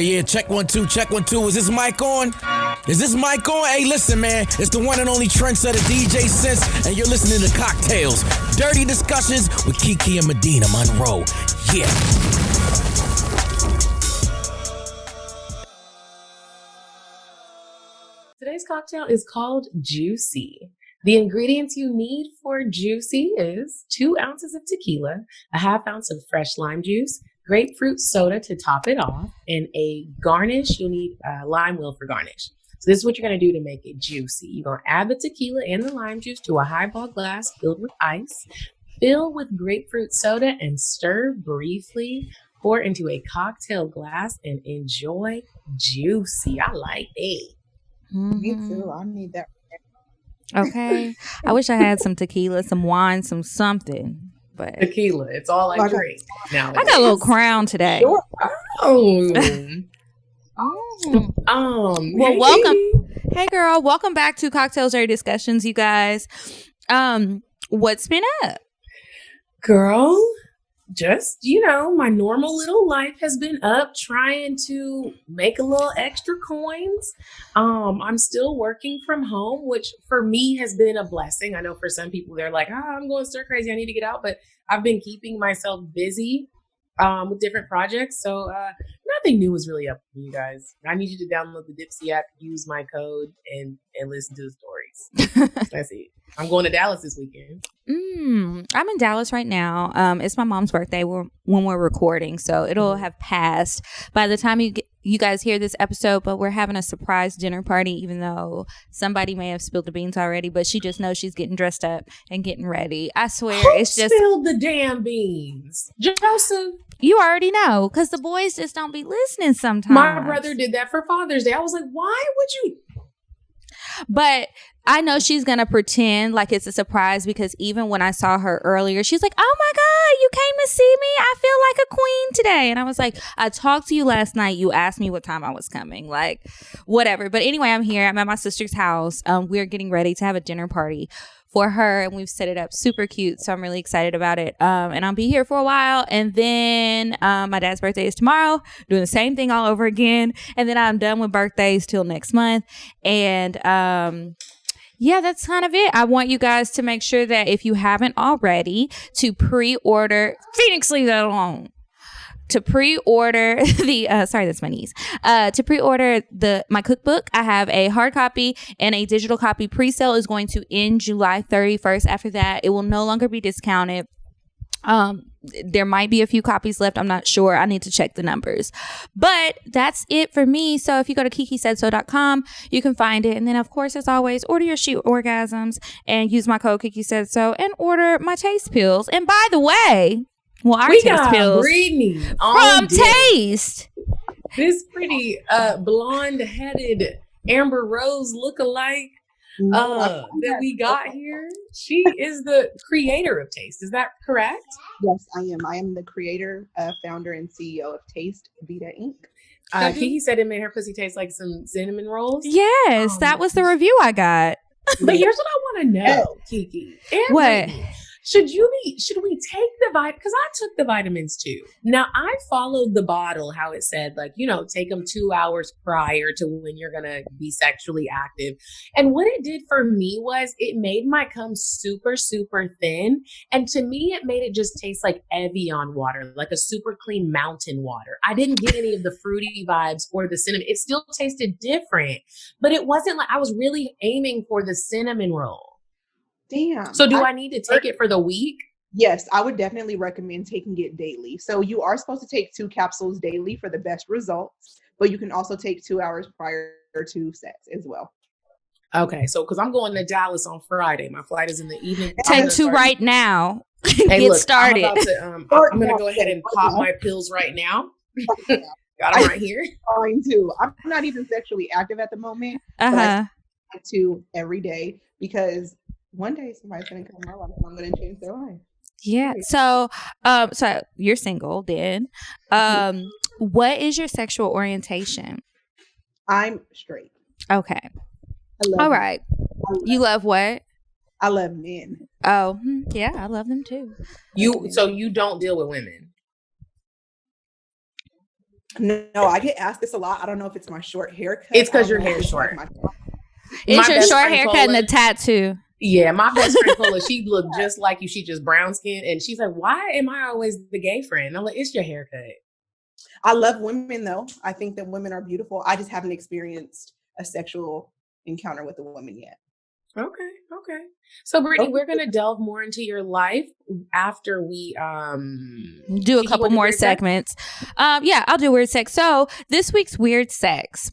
Yeah, check 1 2, check 1 2. Is this mic on? Is this mic on? Hey, listen, man, it's the one and only trendsetter DJ Sense, and you're listening to CockTales, dirty discussions with Kiki and Medina Monroe. Yeah. Today's cocktail is called Juicy. The ingredients you need for Juicy is 2 ounces of tequila, a half ounce of fresh lime juice, grapefruit soda to top it off, and a garnish. You'll need lime wheel for garnish. So this is what you're going to do to make it juicy. You're going to add the tequila and the lime juice to a highball glass filled with ice, fill with grapefruit soda, and stir briefly. Pour into a cocktail glass and enjoy Juicy. I like it. Mm-hmm. Me too. I need that. Okay. I wish I had some tequila, some wine, some something. But tequila, it's all I drink now. I got a little Crown today. Sure. Oh. Well, welcome. Hey, girl. Welcome back to CockTales Dirty Discussions, you guys. What's been up? Girl, just, my normal little life has been up trying to make a little extra coins. I'm still working from home, which for me has been a blessing. I know for some people, they're like, I'm going stir crazy. I need to get out. But I've been keeping myself busy with different projects. So nothing new is really up for you guys. I need you to download the Dipsy app, use my code, and listen to the stories. That's it. I'm going to Dallas this weekend. I'm in Dallas right now. It's my mom's birthday when we're recording, so it'll have passed by the time you guys hear this episode. But we're having a surprise dinner party, even though somebody may have spilled the beans already. But she just knows she's getting dressed up and getting ready. I swear, it's just spilled the damn beans, Joseph. You already know, because the boys just don't be listening sometimes. My brother did that for Father's Day. I was like, why would you? But I know she's going to pretend like it's a surprise, because even when I saw her earlier, she's like, oh my God, you came to see me? I feel like a queen today. And I was like, I talked to you last night. You asked me what time I was coming, like whatever. But anyway, I'm here. I'm at my sister's house. We're getting ready to have a dinner party for her, and we've set it up super cute. So I'm really excited about it. And I'll be here for a while. And then my dad's birthday is tomorrow, doing the same thing all over again. And then I'm done with birthdays till next month. And yeah, that's kind of it. I want you guys to make sure that if you haven't already, to pre-order Phoenix, leave that alone. To pre-order the sorry, that's my niece. To pre-order my cookbook. I have a hard copy and a digital copy. Pre-sale is going to end July 31st. After that, it will no longer be discounted. There might be a few copies left. I'm not sure. I need to check the numbers. But that's it for me. So if you go to kikisaidso.com, you can find it. And then, of course, as always, order your She Orgasms and use my code KikiSaidSo and order my taste pills. And by the way, our we taste got pills Brittney from Taste. This pretty blonde-headed Amber Rose lookalike that we got here. She is the creator of Taste. Is that correct? Yes, I am. I am the creator, founder, and CEO of Taste Vita Inc. Kiki said it made her pussy taste like some cinnamon rolls. Yes, that was the review I got. But here's what I want to know, Kiki. What? Should we take the vitamin? Because I took the vitamins too. Now I followed the bottle, how it said, like, take them 2 hours prior to when you're going to be sexually active. And what it did for me was it made my cum super, super thin. And to me, it made it just taste like Evian water, like a super clean mountain water. I didn't get any of the fruity vibes or the cinnamon. It still tasted different, but it wasn't like I was really aiming for the cinnamon roll. Damn. So do I need to take it for the week? Yes, I would definitely recommend taking it daily. So you are supposed to take 2 capsules daily for the best results, but you can also take 2 hours prior to sex as well. Okay, so because I'm going to Dallas on Friday. My flight is in the evening. Take 2 right now. Hey, Get look, started. I'm going to go ahead and pop my pills right now. Got them right here. Mine too. I'm not even sexually active at the moment. But I take 2 every day because one day somebody's going to come in my life and I'm going to change their life. Yeah. So you're single then. What is your sexual orientation? I'm straight. Okay. All right. You love what? I love men. Oh, yeah, I love them too. So you don't deal with women? No, I get asked this a lot. I don't know if it's my short haircut. It's because your hair is short. It's My your best short friend haircut Paula- and the tattoo. Yeah, my best friend Paula, she looked just like you. She just brown skin. And she's like, why am I always the gay friend? I'm like, it's your haircut. I love women, though. I think that women are beautiful. I just haven't experienced a sexual encounter with a woman yet. Okay. So, Brittany, we're going to delve more into your life after we do a couple more segments. Yeah, I'll do weird sex. So, this week's weird sex.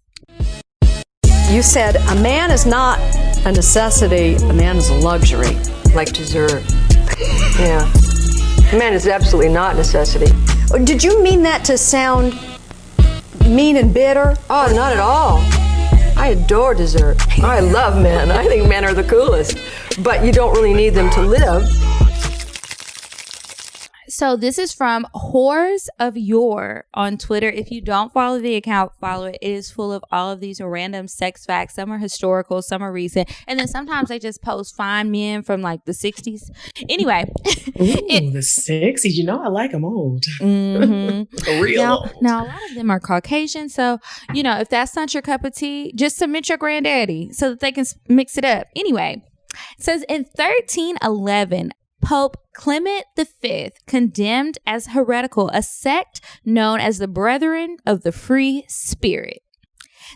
You said a man is not a necessity, a man is a luxury. Like dessert. Yeah. A man is absolutely not a necessity. Did you mean that to sound mean and bitter? Oh, not at all. I adore dessert. I love men. I think men are the coolest. But you don't really need them to live. So this is from Whores of Yore on Twitter. If you don't follow the account, follow it. It is full of all of these random sex facts. Some are historical, some are recent. And then sometimes they just post fine men from like the 60s. Anyway. Ooh, the 60s. You know I like them old. Mm-hmm. Real old. Now, a lot of them are Caucasian. So, you know, if that's not your cup of tea, just submit your granddaddy so that they can mix it up. Anyway, it says in 1311, Pope Clement V condemned as heretical a sect known as the Brethren of the Free Spirit.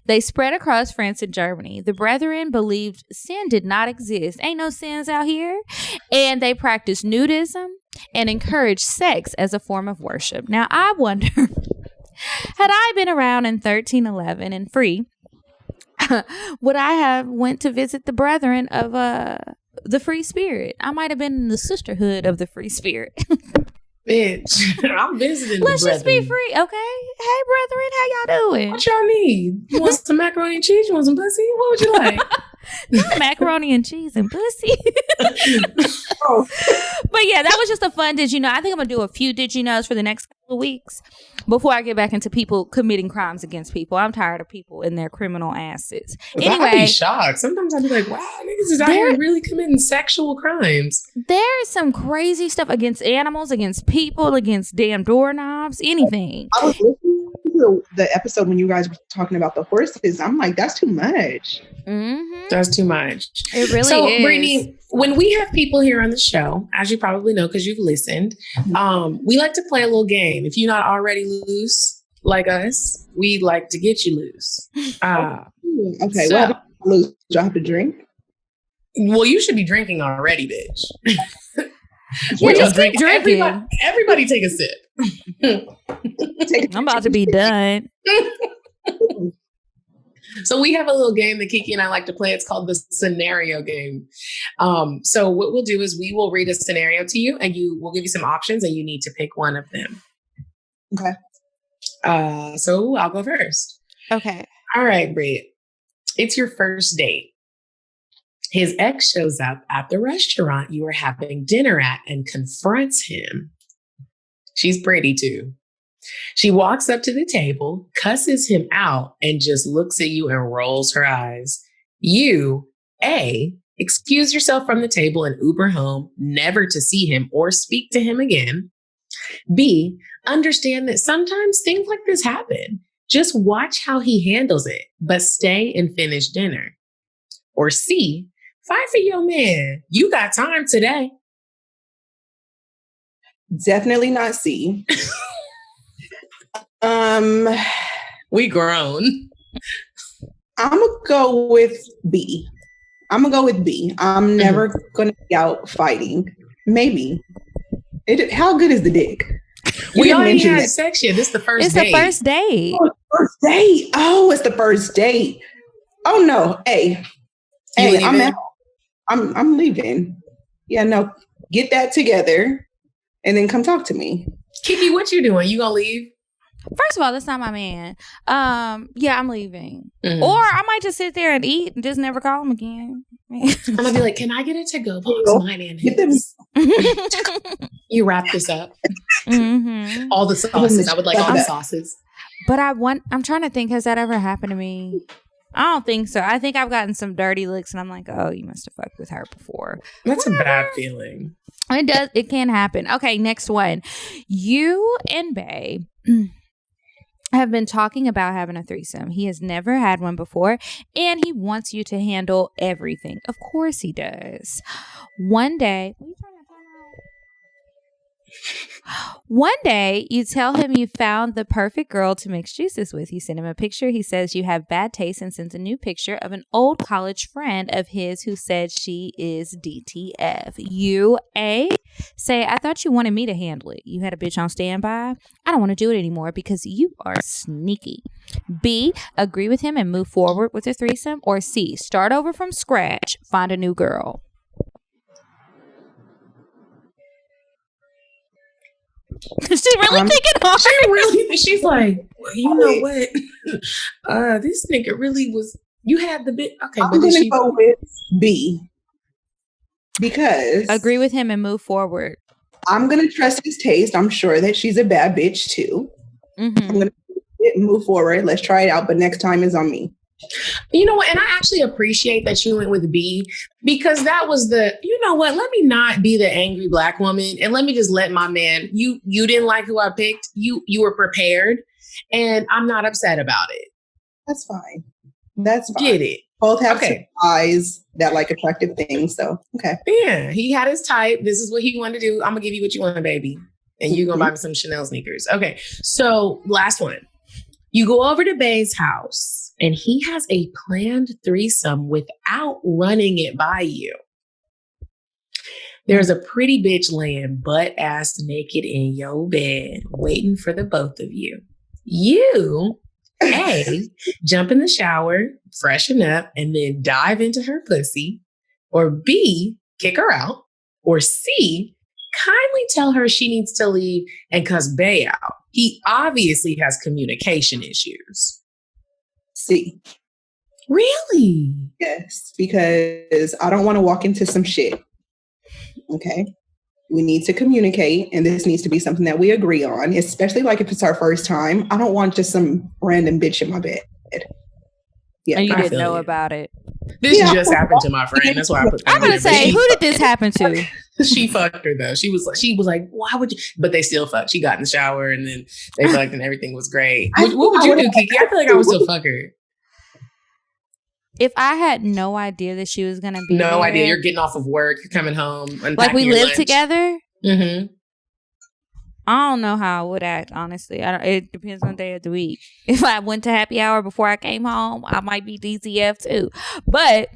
They spread across France and Germany. The Brethren believed sin did not exist. Ain't no sins out here. And they practiced nudism and encouraged sex as a form of worship. Now, I wonder, had I been around in 1311 and free, would I have went to visit the Brethren of the Free Spirit? I might have been in the sisterhood of the Free Spirit. Bitch, I'm visiting the Let's just be brethren. free, okay? Hey, brethren, how y'all doing? What y'all need? You want some macaroni and cheese? You want some pussy? What would you like? Not macaroni and cheese and pussy. Oh, But yeah, that was just a fun did you know. I think I'm gonna do a few did you knows for the next couple of weeks before I get back into people committing crimes against people. I'm tired of people and their criminal asses. I'd Anyway, be shocked. Sometimes I'd be like, wow, niggas is out here really committing sexual crimes. there's some crazy stuff against animals, against people, against damn doorknobs, anything. I was listening to the episode when you guys were talking about the horses. I'm like, that's too much. Mm-hmm. That's too much. It really So, is. Brittany, when we have people here on the show, as you probably know because you've listened, we like to play a little game. If you're not already loose like us, we like to get you loose. Okay, So- well, do I have to drink? Well, you should be drinking already, bitch. Yeah, just keep drinking. Everybody take a sip. I'm about to be done. So we have a little game that Kiki and I like to play. It's called the scenario game. So what we'll do is we will read a scenario to you and we'll give you some options and you need to pick one of them. Okay. So I'll go first. Okay. All right, Britt. It's your first date. His ex shows up at the restaurant you were having dinner at and confronts him. She's pretty too. She walks up to the table, cusses him out, and just looks at you and rolls her eyes. You, A, excuse yourself from the table and Uber home, never to see him or speak to him again. B, understand that sometimes things like this happen. Just watch how he handles it, but stay and finish dinner. Or C, fight for your man. You got time today. Definitely not C. We grown. I'm gonna go with B. I'm never gonna be out fighting. Maybe. How good is the dick? We didn't already mention had that. sex yet. This is the first It's date. the first date. First date. Oh, it's the first date. Oh no. Hey, I'm leaving? out. I'm leaving. Yeah, no. Get that together and then come talk to me. Kiki, what you doing? You gonna leave? First of all, that's not my man. Yeah, I'm leaving. Mhm. Or I might just sit there and eat and just never call him again. I'm gonna be like, can I get it to go box? Mine and Get them. his. You wrap this up. Mm-hmm. All the sauces. I would like all the sauces. But I'm trying to think, has that ever happened to me? I don't think so. I think I've gotten some dirty looks and I'm like, oh, you must have fucked with her before. That's a bad feeling. It can happen. Okay, next one. You and Bae have been talking about having a threesome. He has never had one before, and he wants you to handle everything. Of course he does. One day, you tell him you found the perfect girl to mix juices with. You send him a picture. He says you have bad taste and sends a new picture of an old college friend of his who said she is DTF. You, A, say, I thought you wanted me to handle it. You had a bitch on standby. I don't want to do it anymore because you are sneaky. B, agree with him and move forward with the threesome. Or C, start over from scratch, find a new girl. She's really thinking hard. She's like, well, you know what? This nigga really was. You had the bit. Okay, I'm gonna go with B because agree with him and move forward. I'm gonna trust his taste. I'm sure that she's a bad bitch too. Mm-hmm. I'm gonna move forward. Let's try it out, but next time is on me. You know what? And I actually appreciate that you went with B because that was you know what? Let me not be the angry Black woman and let me just let my man, you didn't like who I picked. You were prepared and I'm not upset about it. That's fine. That's fine. Get it. Both have eyes that like attractive things. So, okay. Yeah. He had his type. This is what he wanted to do. I'm gonna give you what you want, baby. And you're gonna buy me some Chanel sneakers. Okay. So last one. You go over to Bay's house and he has a planned threesome without running it by you. There's a pretty bitch laying butt-ass naked in your bed waiting for the both of you. You, A, jump in the shower, freshen up, and then dive into her pussy. Or B, kick her out. Or C, kindly tell her she needs to leave and cuss Bay out. He obviously has communication issues. C. Really? Yes, because I don't want to walk into some shit. Okay. We need to communicate, and this needs to be something that we agree on, especially like if it's our first time. I don't want just some random bitch in my bed. Yeah, and you didn't know about it. This just happened to my friend. That's why I put. I'm gonna say, who did this happen to? She fucked her though. She was like, why would you? But they still fucked. She got in the shower and then they fucked and everything was great. What would you do, Kiki? I feel like I would still fuck her. If I had no idea that she was gonna be idea, you're getting off of work, you're coming home, like we live together. Mm-hmm. I don't know how I would act, honestly. It depends on the day of the week. If I went to happy hour before I came home, I might be DTF too. But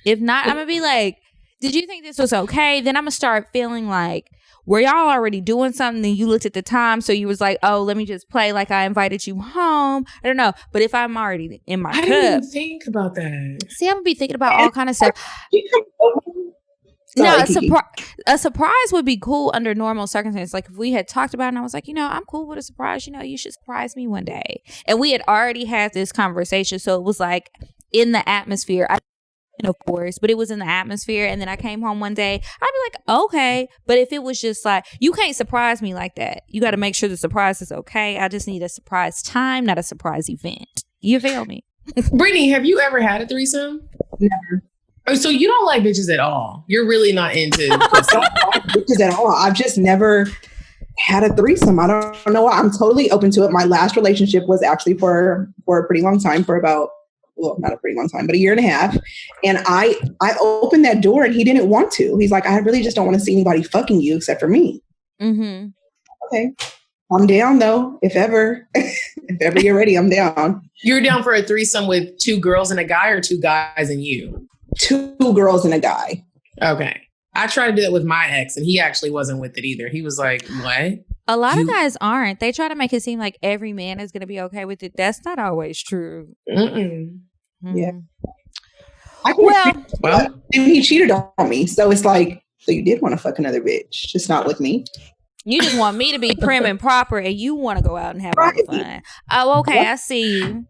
if not, I'm going to be like, did you think this was okay? Then I'm going to start feeling like, were y'all already doing something? Then you looked at the time. So you was like, oh, let me just play like I invited you home. I don't know. But if I'm already in my cup. I didn't think about that. See, I'm going to be thinking about all kind of stuff. No, a surprise would be cool under normal circumstances. Like if we had talked about it and I was like, I'm cool with a surprise. You should surprise me one day. And we had already had this conversation. So it was like in the atmosphere. Of course, but it was in the atmosphere. And then I came home one day. I'd be like, okay. But if it was just like, you can't surprise me like that. You got to make sure the surprise is okay. I just need a surprise time, not a surprise event. You feel me? Brittany, have you ever had a threesome? Never. Oh, so you don't like bitches at all? You're really not into bitches at all. I've just never had a threesome. I don't know why. I'm totally open to it. My last relationship was actually for a pretty long time, for about, well, not a pretty long time, but a year and a half. And I opened that door and he didn't want to. He's like, I really just don't want to see anybody fucking you except for me. Mm-hmm. Okay. I'm down though. If ever you're ready, I'm down. You're down for a threesome with 2 girls and a guy, or 2 guys and you? 2 girls and a guy. Okay. I tried to do that with my ex and he actually wasn't with it either. He was like, what? A lot of guys aren't. They try to make it seem like every man is going to be okay with it. That's not always true. Mm-mm. Yeah. Well, and he cheated on me. So it's like, so you did want to fuck another bitch, just not with me. You just want me to be prim and proper and you want to go out and have all the fun. Oh, okay. I see you.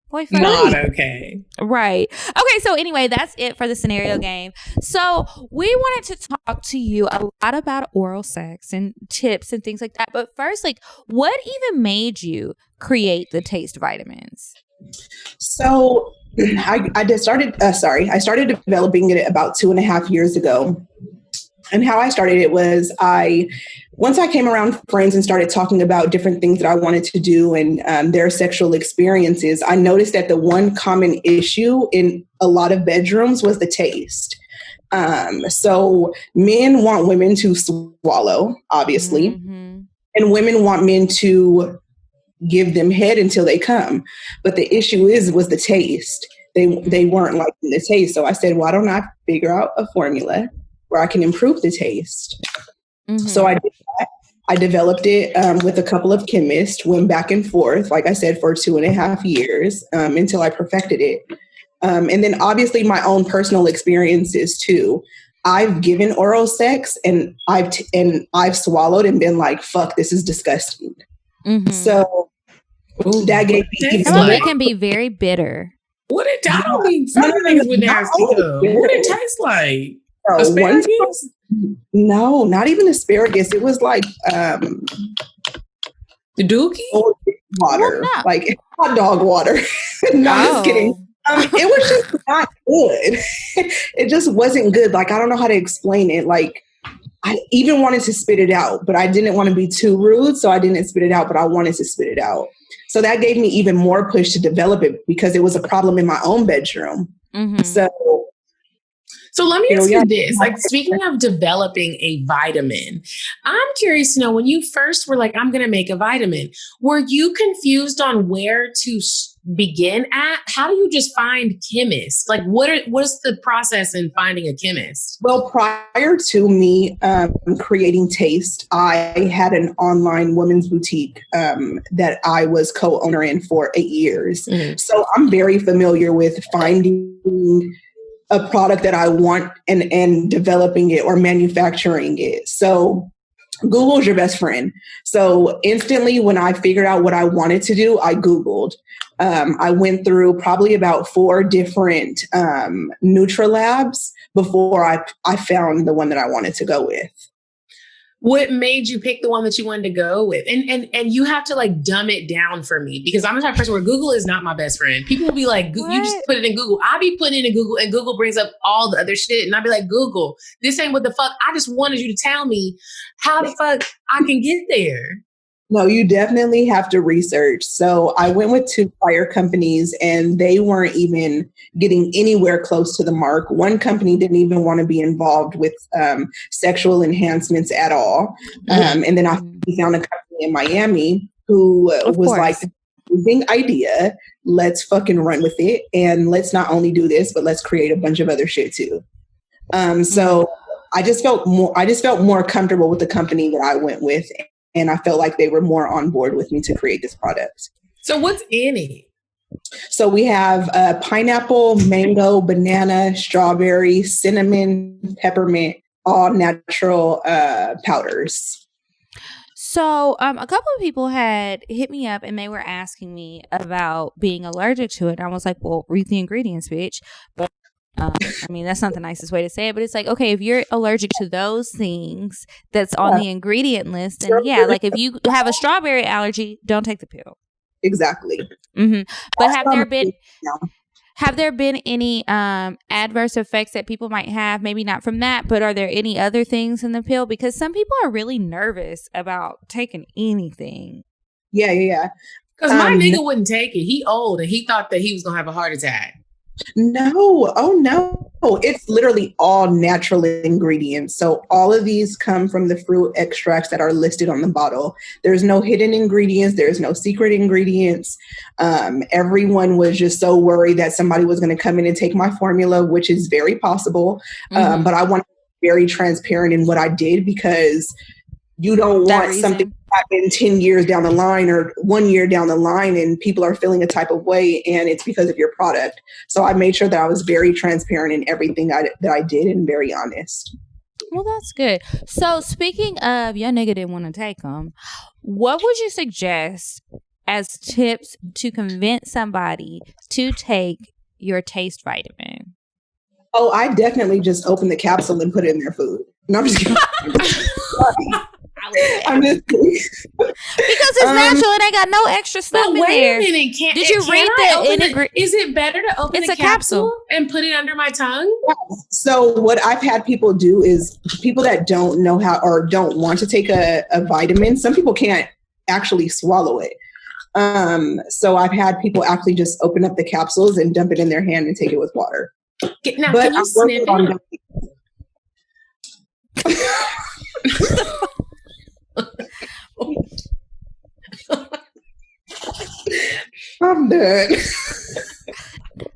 Boyfriend. Not okay. Right. Okay. So anyway, that's it for the scenario game. So we wanted to talk to you a lot about oral sex and tips and things like that. But first, like, what even made you create the taste vitamins? So I started developing it about 2.5 years ago. And how I started it was once I came around friends and started talking about different things that I wanted to do and their sexual experiences, I noticed that the one common issue in a lot of bedrooms was the taste. So men want women to swallow, obviously, and women want men to give them head until they come. But the issue was the taste. They weren't liking the taste. So I said, why don't I figure out a formula where I can improve the taste? So I did that. I developed it with a couple of chemists, went back and forth, like I said, for 2.5 years until I perfected it. And then obviously my own personal experiences too. I've given oral sex and I've swallowed and been like, fuck, this is disgusting. So that gave me some of it can be very bitter. What it I don't mean some niggas with nasty stuff. What it tastes like? Asparagus? No, not even asparagus. It was like the dookie water, like hot dog water. No, I'm just kidding. It was just not good. It just wasn't good. Like, I don't know how to explain it. Like, I even wanted to spit it out, but I didn't want to be too rude. So I didn't spit it out, but I wanted to spit it out. So that gave me even more push to develop it because it was a problem in my own bedroom. So let me ask you this, like, speaking of developing a vitamin, I'm curious to know, when you first were like, I'm going to make a vitamin, were you confused on where to begin at? How do you just find chemists? Like, what is the process in finding a chemist? Well, prior to me creating Taste, I had an online women's boutique that I was co-owner in for 8 years. So I'm very familiar with finding a product that I want and developing it or manufacturing it. So Google's your best friend. So instantly when I figured out what I wanted to do, I Googled. I went through probably about 4 different Nutrilabs before I found the one that I wanted to go with. What made you pick the one that you wanted to go with? And you have to like dumb it down for me, because I'm the type of person where Google is not my best friend. People will be like, you just put it in Google. I be putting it in Google and Google brings up all the other shit. And I'd be like, Google, this ain't what the fuck. I just wanted you to tell me how the fuck I can get there. No, you definitely have to research. So I went with 2 prior companies and they weren't even getting anywhere close to the mark. One company didn't even want to be involved with sexual enhancements at all. And then I found a company in Miami who was like, amazing idea. Let's fucking run with it. And let's not only do this, but let's create a bunch of other shit too. So I just felt more comfortable with the company that I went with. And I felt like they were more on board with me to create this product. So what's in it? So we have pineapple, mango, banana, strawberry, cinnamon, peppermint, all natural powders. So a couple of people had hit me up and they were asking me about being allergic to it. I was like, well, read the ingredients, bitch. But I mean, that's not the nicest way to say it, but it's like, okay, if you're allergic to those things that's on the ingredient list, then yeah, like if you have a strawberry allergy, don't take the pill. Exactly. But have there been any adverse effects that people might have? Maybe not from that, but are there any other things in the pill? Because some people are really nervous about taking anything. Yeah. Because my nigga wouldn't take it. He old and he thought that he was going to have a heart attack. No. Oh, no. It's literally all natural ingredients. So all of these come from the fruit extracts that are listed on the bottle. There's no hidden ingredients. There's no secret ingredients. Everyone was just so worried that somebody was going to come in and take my formula, which is very possible. But I want to be very transparent in what I did, because you don't want something to happen 10 years down the line or 1 year down the line and people are feeling a type of way and it's because of your product. So I made sure that I was very transparent in everything that I did and very honest. Well, that's good. So speaking of your nigga didn't want to take them, what would you suggest as tips to convince somebody to take your taste vitamin? Oh, I definitely just opened the capsule and put it in their food. No, I'm just kidding. I'm just kidding. Because it's natural and they got no extra stuff in there. Wait a minute. Did you read the Is it better to open the capsule and put it under my tongue? So what I've had people do is people that don't know how or don't want to take a vitamin, some people can't actually swallow it. So I've had people actually just open up the capsules and dump it in their hand and take it with water. Now, can you sniff it? I'm done.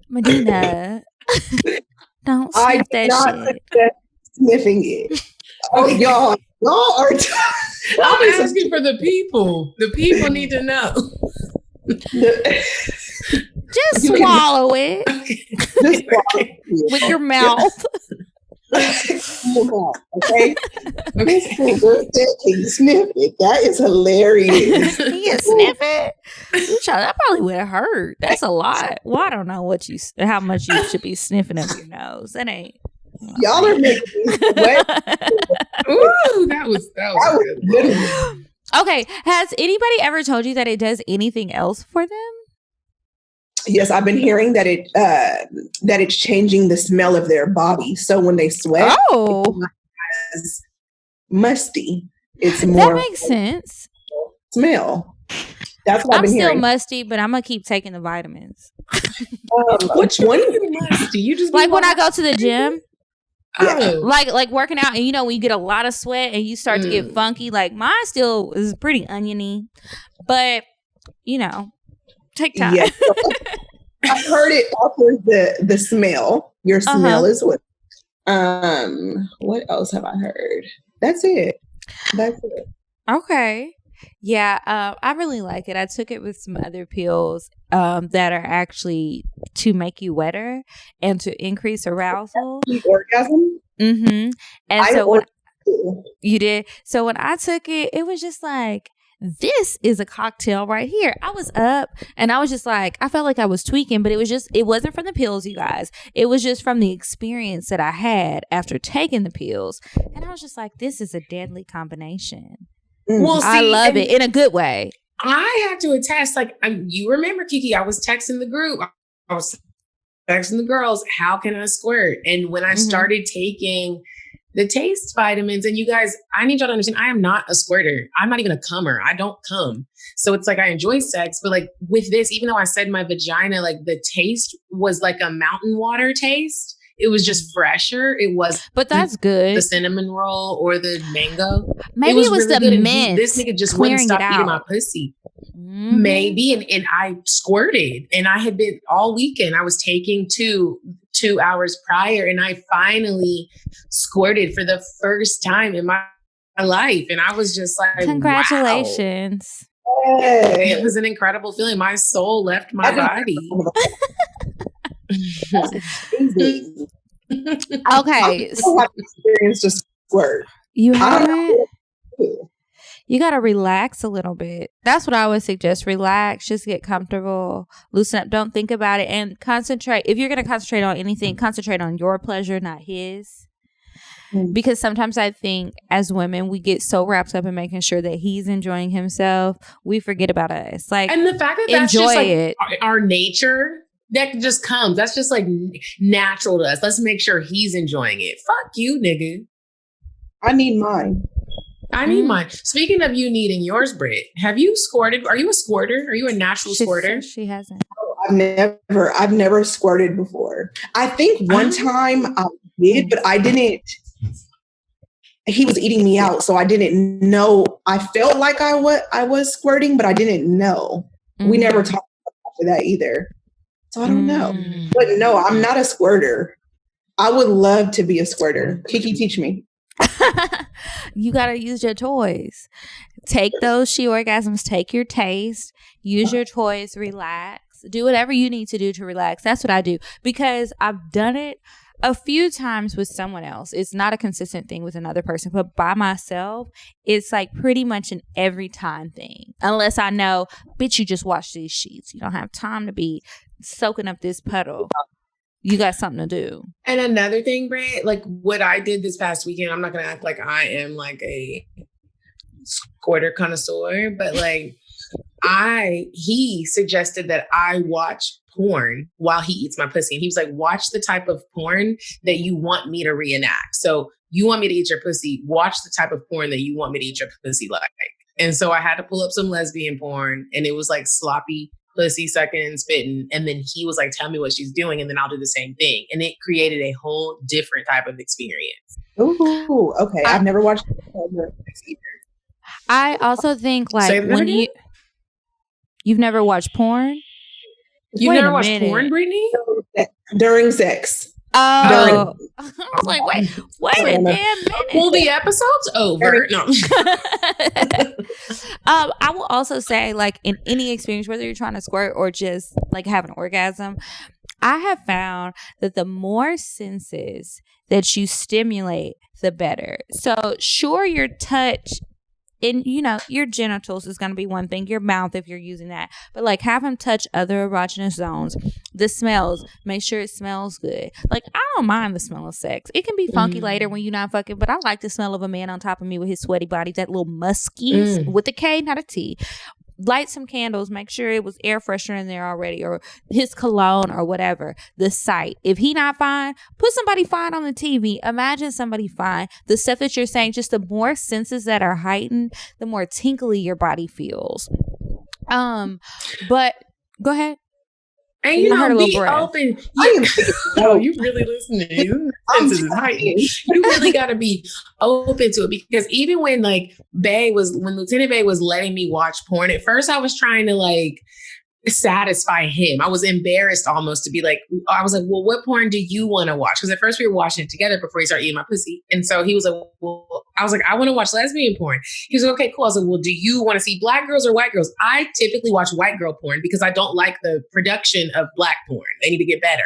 Medina, don't sniff that shit. Sniffing it. Oh, y'all are. I'm asking for the people. The people need to know. Just swallow it. Just swallow it with your mouth. Okay. Can you sniff it? That is hilarious. Can you sniff it? That probably would have hurt. That's a lot. Well, I don't know how much you should be sniffing up your nose. That ain't. Y'all are making me sweat. Ooh, that was good. Okay. Has anybody ever told you that it does anything else for them? Yes, I've been hearing that it's changing the smell of their body. So when they sweat, it's not as musty. It's more. That makes sense. Smell. That's what I've been hearing. I'm still musty, but I'm gonna keep taking the vitamins. Which one? Musty? You just like when I go to the gym. Yeah. Like working out, and when you get a lot of sweat and you start to get funky, like mine still is pretty oniony, but take time. Yes. I've heard it offers the smell. Your smell is what. What else have I heard? That's it. Okay. Yeah, I really like it. I took it with some other pills that are actually to make you wetter and to increase arousal. Orgasm? Mm-hmm. And you did. So when I took it, it was just like, this is a cocktail right here. I was up and I was just like, I felt like I was tweaking, but it wasn't from the pills, you guys. It was just from the experience that I had after taking the pills. And I was just like, this is a deadly combination. Well, see, I love it in a good way. I have to attest, you remember, Kiki, I was texting the group. I was texting the girls, how can I squirt? And when I started taking the taste vitamins, and you guys, I need y'all to understand, I am not a squirter. I'm not even a cummer. I don't cum. So it's like I enjoy sex, but like with this, even though I said my vagina, like the taste was like a mountain water taste. It was just fresher. It was, but that's good. The cinnamon roll or the mango. Maybe it was really the mint. This nigga just wouldn't stop eating my pussy. Mm-hmm. Maybe, and I squirted, and I had been all weekend. I was taking 2 hours prior, and I finally squirted for the first time in my life, and I was just like, congratulations! Wow. Hey. It was an incredible feeling. My soul left my body. Okay, experience just squirt. You haven't. You gotta relax a little bit. That's what I would suggest. Relax, just get comfortable, loosen up, don't think about it, and concentrate. If you're gonna concentrate on anything, concentrate on your pleasure, not his. Because sometimes I think as women, we get so wrapped up in making sure that he's enjoying himself, we forget about us. Like, and the fact that that's just like our nature. That just comes. That's just like natural to us. Let's make sure he's enjoying it. Fuck you, nigga. I need mine. I need mine. Speaking of you needing yours, Britt, have you squirted? Are you a squirter? Are you a natural squirter? She hasn't. Oh, I've never squirted before. I think one time I did, but I didn't. He was eating me out, so I didn't know. I felt like I was squirting, but I didn't know. We never talked after that either. So I don't know. But no, I'm not a squirter. I would love to be a squirter. Kiki, teach me. You got to use your toys. Take those she orgasms. Take your taste. Use your toys. Relax. Do whatever you need to do to relax. That's what I do. Because I've done it a few times with someone else. It's not a consistent thing with another person. But by myself, it's like pretty much an every time thing. Unless I know, bitch, you just wash these sheets. You don't have time to be soaking up this puddle. You got something to do. And another thing, Britt, like what I did this past weekend, I'm not going to act like I am like a squirter connoisseur, but like he suggested that I watch porn while he eats my pussy. And he was like, watch the type of porn that you want me to reenact. So you want me to eat your pussy, watch the type of porn that you want me to eat your pussy like. And so I had to pull up some lesbian porn, and it was like sloppy pussy sucking and spitting. And then he was like, tell me what she's doing, and then I'll do the same thing. And it created a whole different type of experience. Ooh, okay. I've never watched either. I also think like when you've never watched porn? You've never watched porn, Brittany? During sex. Oh, I was like, wait a damn minute. Well, the episode's over. No. I will also say, like, in any experience, whether you're trying to squirt or just like have an orgasm, I have found that the more senses that you stimulate, the better. So, sure, your touch. And, you know, your genitals is going to be one thing, your mouth if you're using that. But, like, have him touch other erogenous zones. The smells, make sure it smells good. Like, I don't mind the smell of sex. It can be funky later when you're not fucking, but I like the smell of a man on top of me with his sweaty body, that little musky, with a K, not a T. Light some candles, make sure it was air freshener in there already, or his cologne or whatever. The sight. If he not fine, put somebody fine on the TV. Imagine somebody fine. The stuff that you're saying, just the more senses that are heightened, the more tinkly your body feels. But go ahead. And you know, be open. No, you really listening. You really got to be open to it, because even when like when Lieutenant Bae was letting me watch porn, at first I was trying to like satisfy him. I was embarrassed almost to be like, I was like, well, what porn do you want to watch? Because at first we were watching it together before he started eating my pussy. And so he was like, well, I was like, I want to watch lesbian porn. He was like, okay, cool. I was like, well, do you want to see black girls or white girls? I typically watch white girl porn because I don't like the production of black porn. They need to get better.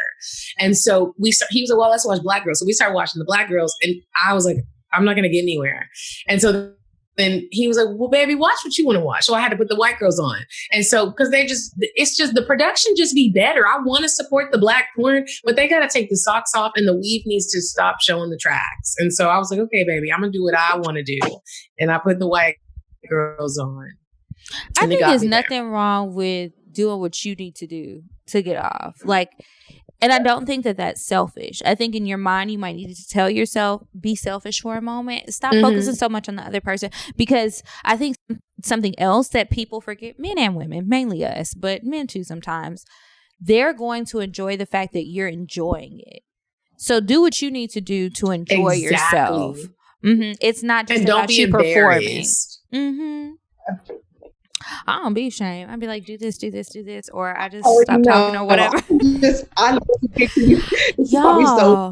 And so he was like, well, let's watch black girls. So we started watching the black girls, and I was like, I'm not going to get anywhere. And so then he was like, well, baby, watch what you want to watch. So I had to put the white girls on. And so, because it's just the production just be better. I want to support the black porn, but they got to take the socks off, and the weave needs to stop showing the tracks. And so I was like, okay, baby, I'm going to do what I want to do. And I put the white girls on. I think there's nothing wrong with doing what you need to do to get off. Like, and I don't think that that's selfish. I think in your mind, you might need to tell yourself, be selfish for a moment. Stop focusing so much on the other person. Because I think something else that people forget, men and women, mainly us, but men too sometimes, they're going to enjoy the fact that you're enjoying it. So do what you need to do to enjoy yourself. It's not just about you performing. I don't be ashamed. I'd be like, do this, or I just stop talking or whatever. I picture you. I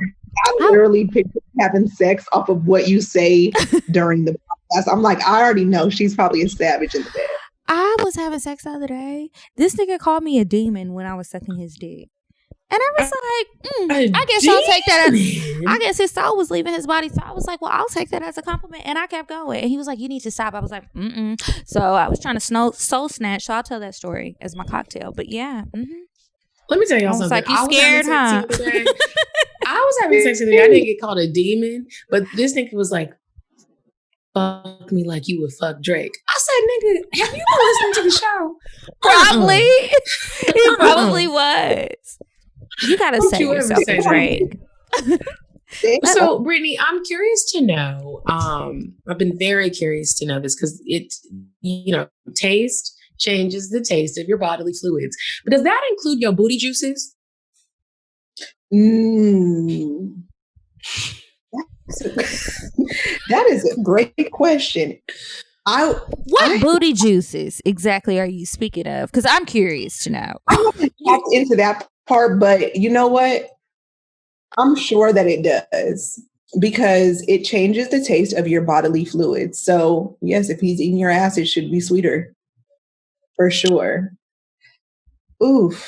literally picture having sex off of what you say during the podcast. I'm like, I already know she's probably a savage in the bed. I was having sex the other day. This nigga called me a demon when I was sucking his dick. And I was like, I guess I'll take that as, I guess his soul was leaving his body. So I was like, well, I'll take that as a compliment. And I kept going. And he was like, you need to stop. I was like, So I was trying to soul snatch. So I'll tell that story as my cocktail. But yeah. Let me tell y'all something. Like, you scared, huh? I was having sex the other day. I didn't get called a demon. But this nigga was like, fuck me like you would fuck Drake. I said, nigga, have you been listening to the show? Probably. He probably was. You gotta say yourself, Drake. So, Brittany, I'm curious to know. I've been very curious to know this because taste changes the taste of your bodily fluids. But does that include your booty juices? That is a great question. What booty juices exactly are you speaking of? Because I'm curious to know. I haven't tapped into that part, but you know what? I'm sure that it does, because it changes the taste of your bodily fluids. So yes, if he's eating your ass, it should be sweeter. For sure. Oof.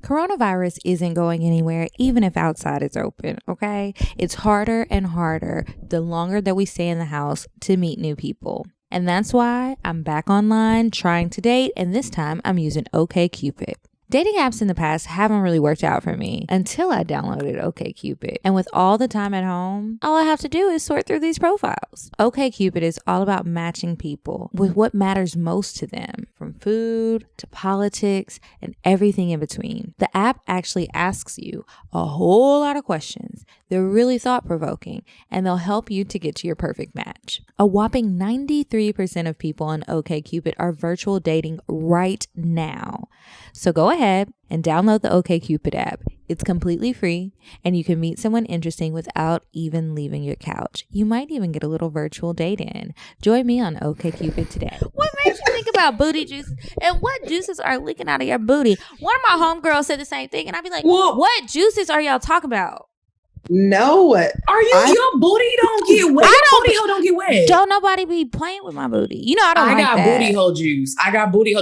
Coronavirus isn't going anywhere, even if outside is open, okay? It's harder and harder the longer that we stay in the house to meet new people. And that's why I'm back online trying to date, and this time I'm using OkCupid. Dating apps in the past haven't really worked out for me until I downloaded OkCupid. And with all the time at home, all I have to do is sort through these profiles. OkCupid is all about matching people with what matters most to them, from food to politics and everything in between. The app actually asks you a whole lot of questions. They're really thought-provoking, and they'll help you to get to your perfect match. A whopping 93% of people on OkCupid are virtual dating right now. So go ahead and download the OkCupid app. It's completely free, and you can meet someone interesting without even leaving your couch. You might even get a little virtual date in. Join me on OkCupid today. What makes you think about booty juice and what juices are leaking out of your booty? One of my homegirls said the same thing, and I'd be like, what juices are y'all talking about? No. Are you your booty don't get wet? Booty hole don't get wet. Don't nobody be playing with my booty. You know I don't like that. I got booty hole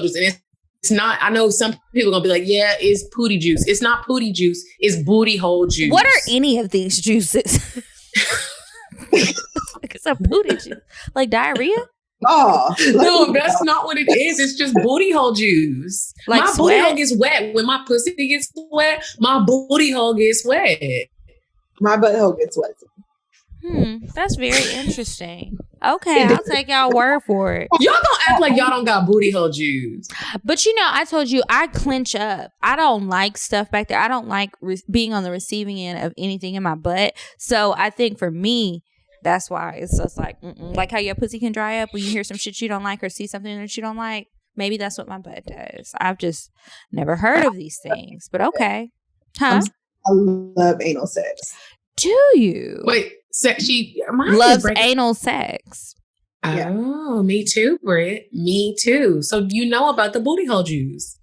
juice. And it's not, I know some people are gonna be like, yeah, it's pooty juice. It's not pooty juice, it's booty hole juice. What are any of these juices? It's a booty juice. Like diarrhea? Oh, no, that's not what it is. It's just booty hole juice. Like my sweat? Booty hole gets wet. When my pussy gets wet, my booty hole gets wet. My butthole gets wet. That's very interesting. Okay, I'll take y'all word for it. Y'all don't act like y'all don't got booty hole juice. But you know, I told you I clench up. I don't like stuff back there. I don't like being on the receiving end of anything in my butt. So I think for me, that's why it's just like, like how your pussy can dry up when you hear some shit you don't like or see something that you don't like. Maybe that's what my butt does. I've just never heard of these things. But okay. Huh? I love anal sex. Do you? Wait, mine loves anal sex. Oh, me too, Britt. Me too. So you know about the booty hole juice.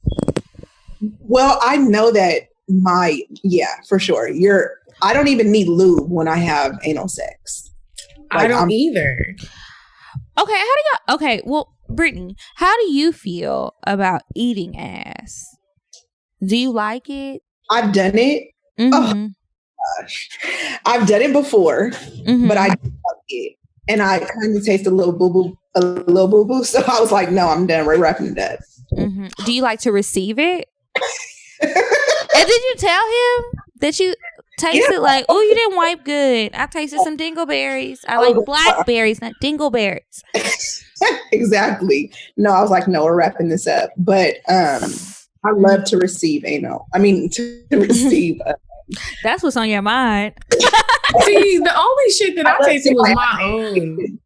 Well, I know that for sure. I don't even need lube when I have anal sex. Like, I don't either. Okay, well, Brittany, how do you feel about eating ass? Do you like it? I've done it. Mm-hmm. Oh gosh. I've done it before, but I didn't like it. And I kind of tasted a little boo-boo. So I was like, no, I'm done. We're wrapping it up. Mm-hmm. Do you like to receive it? And did you tell him that you tasted like, oh, you didn't wipe good? I tasted some dingleberries. I like blackberries, not dingleberries. Exactly. No, I was like, no, we're wrapping this up. But I love to receive anal. I mean, to receive. That's what's on your mind. See, the only shit that I tasted was my own.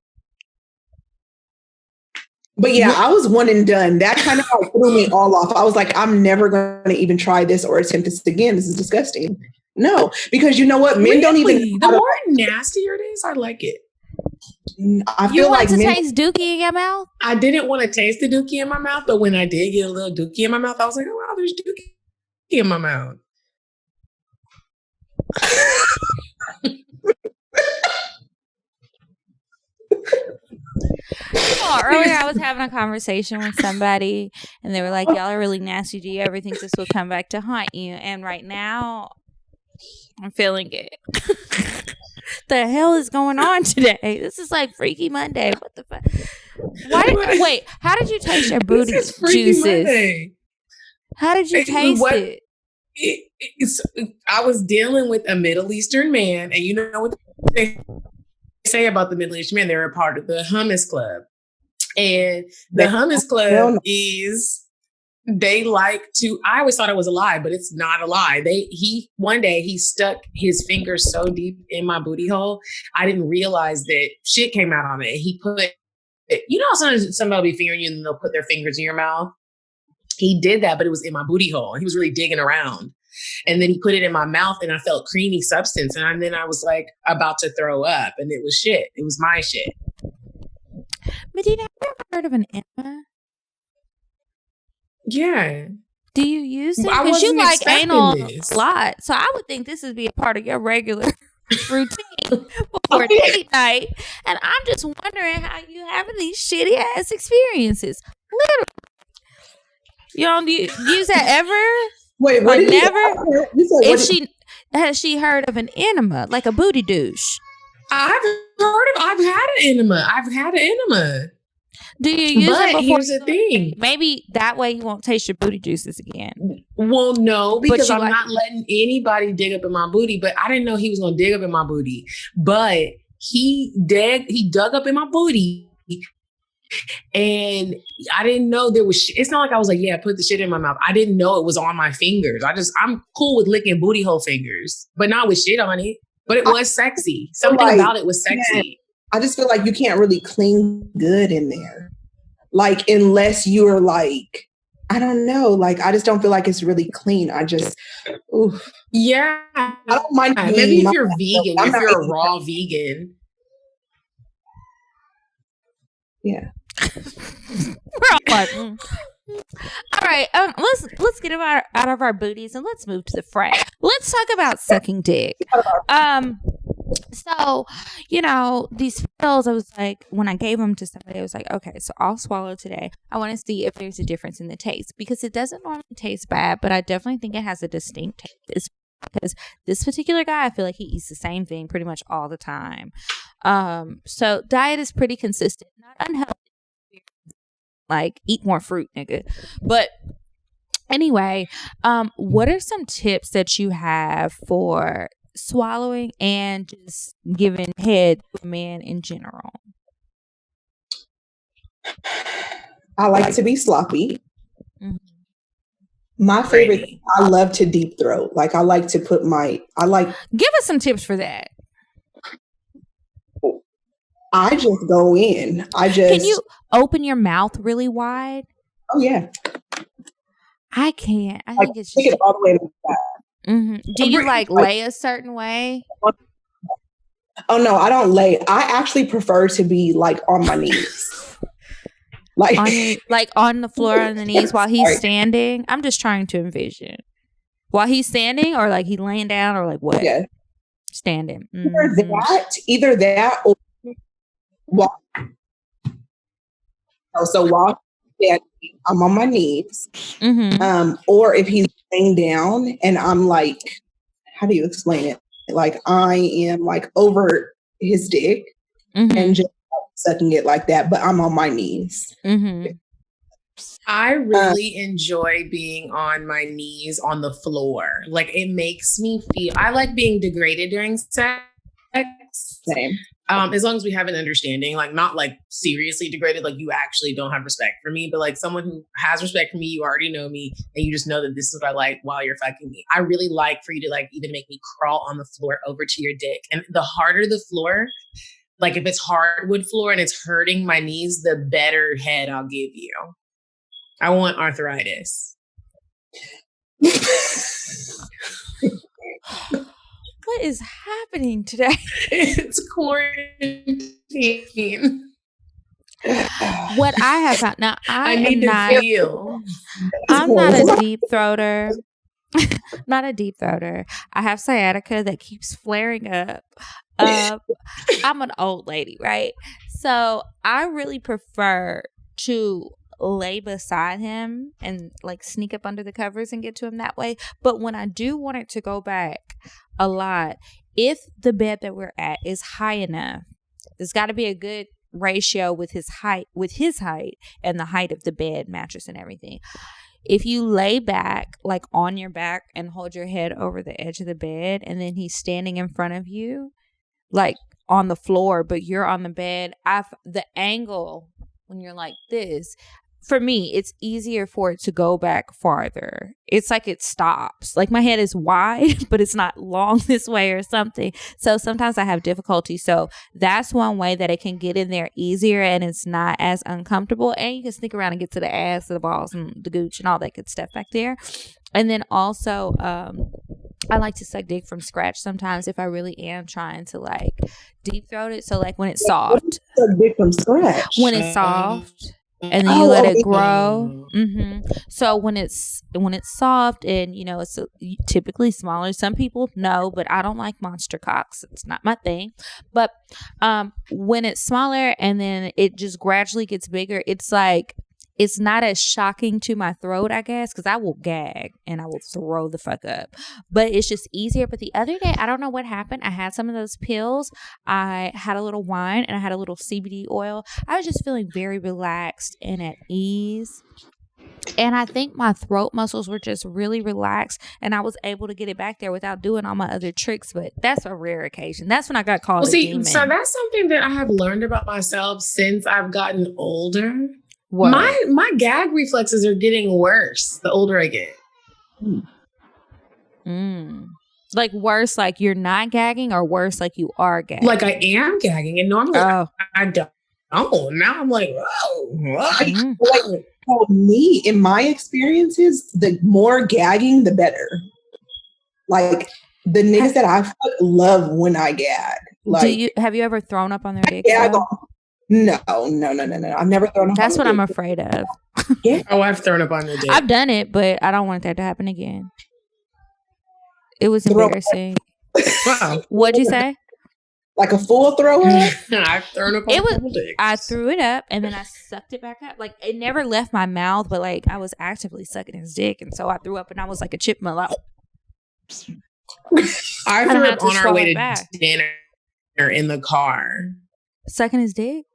But yeah, I was one and done. That kind of like threw me all off. I was like, I'm never going to even try this or attempt this again. This is disgusting. No, because you know what? Men don't even. The more nastier it is, I like it. I feel like to taste dookie in your mouth? I didn't want to taste the dookie in my mouth, but when I did get a little dookie in my mouth, I was like, oh, wow, there's dookie in my mouth. Earlier I was having a conversation with somebody and they were like, y'all are really nasty. Do you ever think this will come back to haunt you? And right now I'm feeling it. The hell is going on today? This is like Freaky Monday. What the fuck? Wait, how did you taste your booty juices? Monday. How did you taste it? I was dealing with a Middle Eastern man, and you know what they say about the Middle Eastern men? They're a part of the Hummus Club. And the Hummus Club they like to, I always thought it was a lie, but it's not a lie. One day he stuck his fingers so deep in my booty hole, I didn't realize that shit came out on it. He put, you know, sometimes somebody will be fingering you and they'll put their fingers in your mouth. He did that, but it was in my booty hole. He was really digging around. And then he put it in my mouth and I felt creamy substance. And then I was like about to throw up and it was shit. It was my shit. Medina, have you ever heard of an enema? Yeah. Do you use it? Because you like anal a lot. So I would think this would be a part of your regular routine before date night. And I'm just wondering how you having these shitty ass experiences. Literally. You don't use that ever? Wait, what? Never? Has she heard of an enema, like a booty douche? I've had an enema. Do you use But it before? here's the thing. Maybe that way you won't taste your booty juices again. Well, no, because I'm like- not letting anybody dig up in my booty. But I didn't know he was gonna dig up in my booty. But he dug up in my booty. And I didn't know there was it's not like I was like, yeah, put the shit in my mouth. I didn't know it was on my fingers. I'm cool with licking booty hole fingers, but not with shit on it. But it was sexy. Something about it was sexy. I just feel like you can't really clean good in there. Like, unless you're like, I don't know. Like, I just don't feel like it's really clean. I just, oof. Yeah. I don't mind. Maybe if you're vegan, if you're a raw vegan. Yeah. We're all like, all right, let's get out of our booties and let's move to the front. Let's talk about sucking dick. So, these pills, I was like, when I gave them to somebody, I was like, okay, so I'll swallow today. I want to see if there's a difference in the taste, because it doesn't normally taste bad, but I definitely think it has a distinct taste, because this particular guy, I feel like he eats the same thing pretty much all the time. So diet is pretty consistent, not unhealthy. Like, eat more fruit, nigga. But anyway, what are some tips that you have for swallowing and just giving head to a man in general? I like to be sloppy. Mm-hmm. My favorite, I love to deep throat. Like, I like to put give us some tips for that. I just go in. Can you open your mouth really wide? Oh yeah. I can't. I think it's take just it all the way to the back. Mm-hmm. Do you lay a certain way? Oh no, I don't lay. I actually prefer to be like on my knees. Like on the floor on the knees while he's standing. I'm just trying to envision. While he's standing, or like he laying down, or like what? Yeah. Standing. Mm-hmm. Either that or walk. So while I'm on my knees. Mm-hmm. Or if he's laying down and I'm like, how do you explain it? Like, I am like over his dick and just sucking it like that, but I'm on my knees. Mm-hmm. I really enjoy being on my knees on the floor. Like, it makes me feel, I like being degraded during sex. Same. As long as we have an understanding, like, not like seriously degraded, like you actually don't have respect for me, but like someone who has respect for me, you already know me, and you just know that this is what I like while you're fucking me. I really like for you to like even make me crawl on the floor over to your dick. And the harder the floor, like if it's hardwood floor and it's hurting my knees, the better head I'll give you. I want arthritis. What is happening today? It's quarantine. What I have found now, I need am not. to feel. I'm not a deep throater. Not a deep throater. I have sciatica that keeps flaring up. I'm an old lady, right? So I really prefer to lay beside him and like sneak up under the covers and get to him that way. But when I do want it to go back a lot, if the bed that we're at is high enough, there's got to be a good ratio with his height and the height of the bed, mattress, and everything. If you lay back, like on your back, and hold your head over the edge of the bed, and then he's standing in front of you, like on the floor, but you're on the bed, the angle when you're like this, for me, it's easier for it to go back farther. It's like it stops. Like my head is wide, but it's not long this way or something. So sometimes I have difficulty. So that's one way that it can get in there easier and it's not as uncomfortable. And you can sneak around and get to the ass, the balls, and the gooch and all that good stuff back there. And then also, I like to suck dick from scratch sometimes if I really am trying to like deep throat it. So like when it's soft. Suck dick from scratch. When it's soft. And then you let it grow. So when it's soft and, you know, it's typically smaller. Some people know, but I don't like monster cocks. It's not my thing. But when it's smaller and then it just gradually gets bigger, it's like it's not as shocking to my throat, I guess, because I will gag and I will throw the fuck up. But it's just easier. But the other day, I don't know what happened. I had some of those pills. I had a little wine and I had a little CBD oil. I was just feeling very relaxed and at ease. And I think my throat muscles were just really relaxed and I was able to get it back there without doing all my other tricks. But that's a rare occasion. That's when I got called a demon. So that's something that I have learned about myself since I've gotten older. What? My gag reflexes are getting worse the older I get. Like worse, like you're not gagging, or worse, like you are gagging? Like I am gagging, and normally I don't. Oh, now I'm like, whoa. Like, for me, in my experiences, the more gagging, the better. Like the niggas that I love when I gag. Like, have you ever thrown up on their dick? No. I've never thrown up. That's what I'm afraid of. Yeah. Oh, I've thrown up on their dick. I've done it, but I don't want that to happen again. It was embarrassing. Wow. What'd you say? Like a full throw up? I've thrown up on dicks. I threw it up and then I sucked it back up. Like it never left my mouth, but like I was actively sucking his dick, and so I threw up and I was like a chipmunk. Like, I threw up on our way to dinner in the car. Sucking his dick?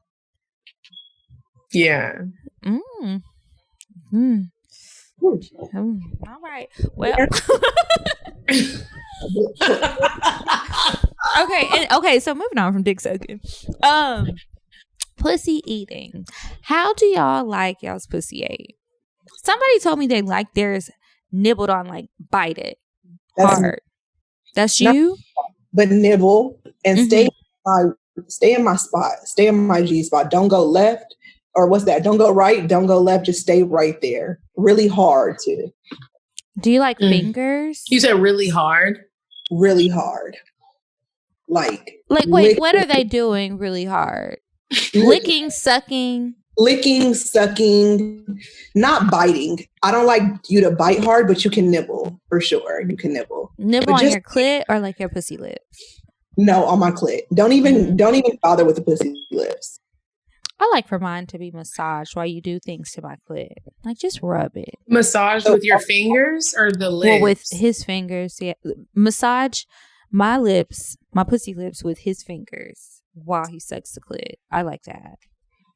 Yeah. All right. Well. Okay. So moving on from dick sucking. Pussy eating. How do y'all like y'all's pussy ate? Somebody told me they like theirs nibbled on, like bite it hard. That's you? But nibble and stay in my spot. Stay in my G spot. Don't go left. Or what's that? Don't go right. Don't go left. Just stay right there. Really hard too. Do you like fingers? You said really hard? Really hard. Like wait, what are they doing really hard? Licking, sucking. Licking, sucking, not biting. I don't like you to bite hard, but you can nibble for sure. You can nibble. Nibble on your clit or like your pussy lips? No, on my clit. Don't even bother with the pussy lips. I like for mine to be massaged while you do things to my clit. Like just rub it. Massage with your fingers or the lips? Well, with his fingers, yeah. Massage my lips, my pussy lips with his fingers while he sucks the clit. I like that.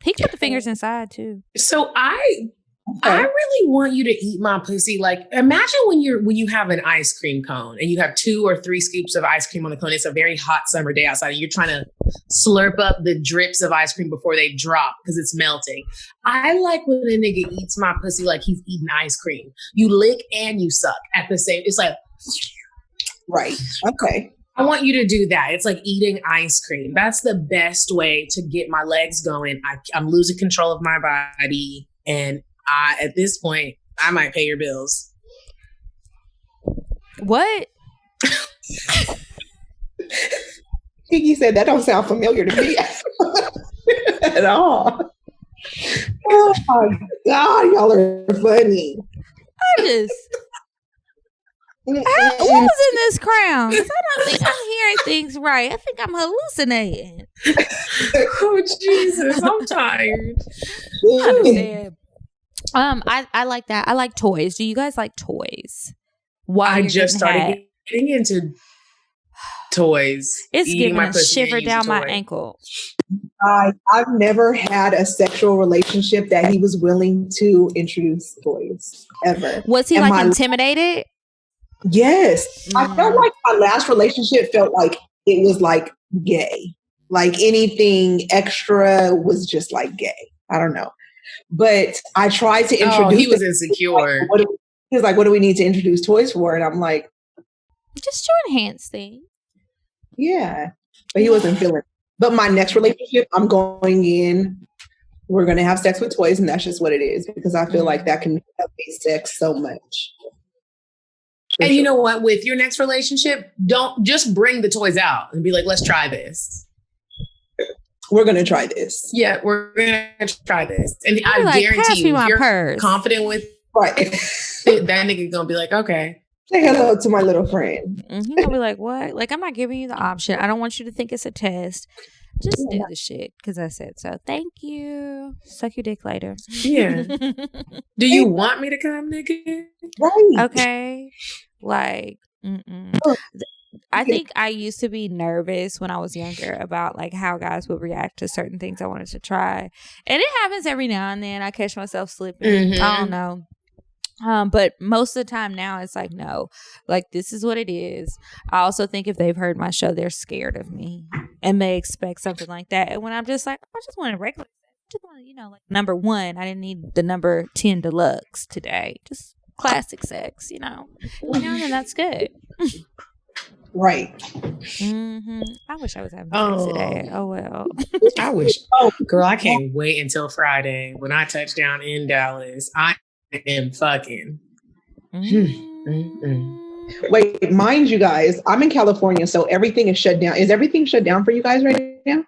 He can put the fingers inside too. So I really want you to eat my pussy. Like imagine when you have an ice cream cone and you have 2 or 3 scoops of ice cream on the cone. It's a very hot summer day outside and you're trying to slurp up the drips of ice cream before they drop because it's melting. I like when a nigga eats my pussy like he's eating ice cream. You lick and you suck at the same. It's like, right. Okay. I want you to do that. It's like eating ice cream. That's the best way to get my legs going. I'm losing control of my body. And at this point, I might pay your bills. What? Kiki said that don't sound familiar to me at all. Oh my God, y'all are funny. What was in this crown? 'Cause I don't think I'm hearing things right. I think I'm hallucinating. Oh Jesus, I'm tired. I like that. I like toys. Do you guys like toys? I just started getting into toys. It's giving a shiver down my ankle. I've never had a sexual relationship that he was willing to introduce toys ever. Was he intimidated? Yes. I felt like my last relationship felt like it was like gay. Like anything extra was just like gay. I don't know. But I tried to introduce. Oh, he was insecure. He was like, what do we need to introduce toys for? And I'm like, just to enhance things. Yeah. But he wasn't feeling it. But my next relationship, I'm going in. We're going to have sex with toys. And that's just what it is. Because I feel like that can elevate sex so much. And you know what? With your next relationship, don't just bring the toys out and be like, let's try this. We're going to try this. Yeah, we're going to try this. And I guarantee you, if you're confident with that nigga going to be like, okay. Say hello to my little friend. He's going to be like, what? Like, I'm not giving you the option. I don't want you to think it's a test. Just do the shit because I said so. Thank you. Suck your dick later. Yeah. Do you want me to come, nigga? Right. Okay. Like, I think I used to be nervous when I was younger about like how guys would react to certain things I wanted to try. And it happens every now and then. I catch myself slipping. I don't know. But most of the time now it's like, no, like this is what it is. I also think if they've heard my show, they're scared of me and may expect something like that. And when I'm just like, I just want a regular, just want, like number 1, I didn't need the number 10 deluxe today. Just classic sex, and then that's good. Right. I wish I was having sex today. Oh well. I wish. Girl, I can't wait until Friday when I touch down in Dallas. I am fucking. Wait, mind you guys, I'm in California, so everything is shut down. Is everything shut down for you guys right now?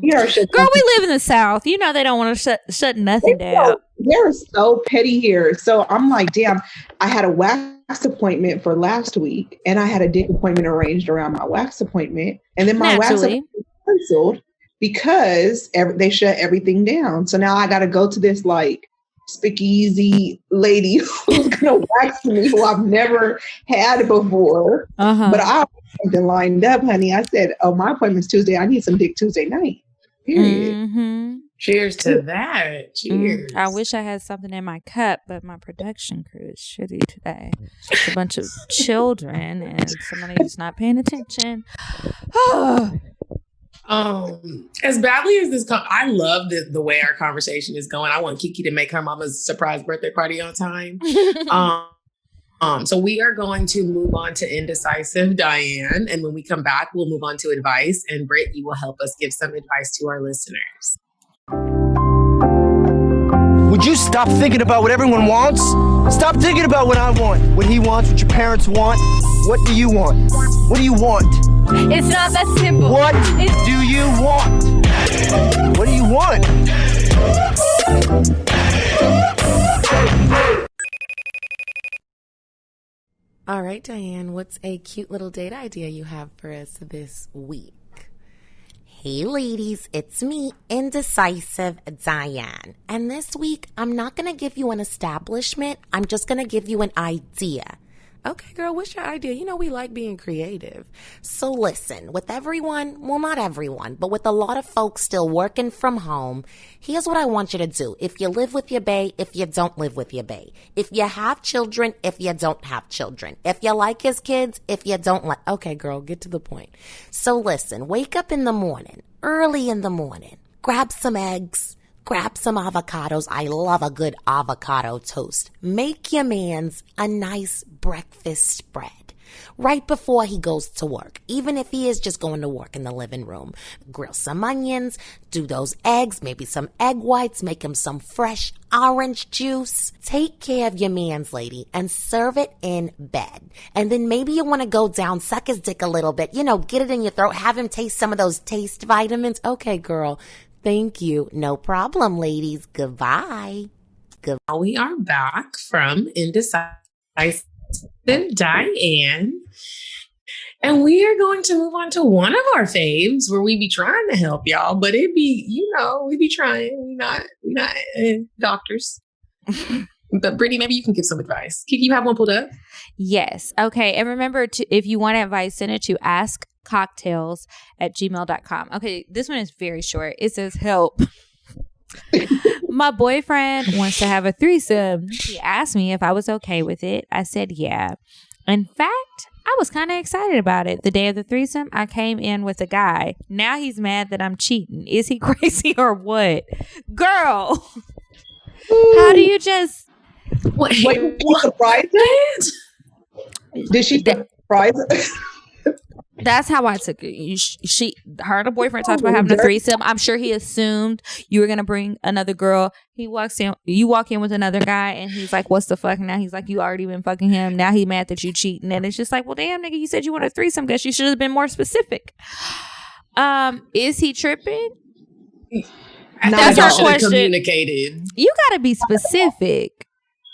We are shut down. Girl, we live in the South. You know they don't want to shut nothing down. They're so petty here. So I'm like, damn, I had a wax appointment for last week, and I had a dick appointment arranged around my wax appointment, and then my wax appointment was canceled because they shut everything down. So now I got to go to this like speakeasy lady who's gonna wax me, who I've never had before. But I have something lined up, honey. I said, "Oh, my appointment's Tuesday. I need some dick Tuesday night." Period. Cheers to that. Cheers. I wish I had something in my cup, but my production crew is shitty today. It's a bunch of children, and somebody's not paying attention. As badly as this, I love the way our conversation is going. I want Kiki to make her mama's surprise birthday party on time. So we are going to move on to Indecisive Diane, and when we come back, we'll move on to advice, and Brittany will help us give some advice to our listeners. Would you stop thinking about what everyone wants? Stop thinking about what I want, what he wants, what your parents want. What do you want? What do you want? It's not that simple. What do you want? What do you want? All right, Diane, what's a cute little date idea you have for us this week? Hey ladies, it's me, Indecisive Diane. And this week, I'm not going to give you an establishment. I'm just going to give you an idea. Okay, girl, what's your idea? You know we like being creative. So listen, with everyone, well, not everyone, but with a lot of folks still working from home, here's what I want you to do. If you live with your bae, if you don't live with your bae. If you have children, if you don't have children. If you like his kids, if you don't like. Okay, girl, get to the point. So listen, wake up in the morning, early in the morning, grab some eggs. Grab some avocados. I love a good avocado toast. Make your mans a nice breakfast spread right before he goes to work. Even if he is just going to work in the living room. Grill some onions, do those eggs, maybe some egg whites, make him some fresh orange juice. Take care of your mans, lady, and serve it in bed. And then maybe you want to go down, suck his dick a little bit, get it in your throat, have him taste some of those taste vitamins. Okay, girl. Thank you. No problem, ladies. Goodbye. We are back from Indecisive Diane. And we are going to move on to one of our faves where we be trying to help y'all, but it be, we be trying. We not doctors. But Brittany, maybe you can give some advice. Kiki, you have one pulled up? Yes. Okay. And remember, if you want advice, send it to askcocktails@gmail.com. Okay. This one is very short. It says, help. My boyfriend wants to have a threesome. He asked me if I was okay with it. I said, yeah. In fact, I was kind of excited about it. The day of the threesome, I came in with a guy. Now he's mad that I'm cheating. Is he crazy or what? Girl, how do you just... Wait, what surprised it? Did she surprise it? That's how I took it. Her and her boyfriend talked about having a threesome. I'm sure he assumed you were gonna bring another girl. You walk in with another guy, and he's like, "What's the fuck?" Now he's like, "You already been fucking him." Now he mad that you cheating, and it's just like, "Well, damn, nigga, you said you wanted a threesome. Guess you should have been more specific." Is he tripping? That's our question. Communicated. You gotta be specific.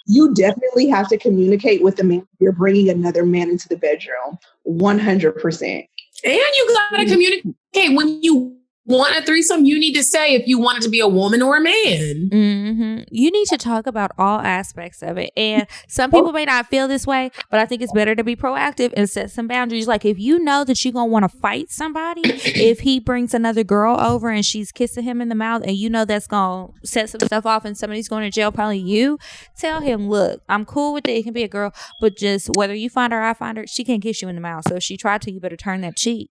You definitely have to communicate with the man. You're bringing another man into the bedroom. 100%. And you gotta communicate when you want a threesome. You need to say if you want it to be a woman or a man. Mm-hmm. You need to talk about all aspects of it. And some people may not feel this way, but I think it's better to be proactive and set some boundaries. Like if you know that you're going to want to fight somebody, if he brings another girl over and she's kissing him in the mouth and you know that's going to set some stuff off and somebody's going to jail, probably you, tell him, look, I'm cool with it. It can be a girl, but just whether you find her or I find her, she can't kiss you in the mouth. So if she tried to, you better turn that cheek.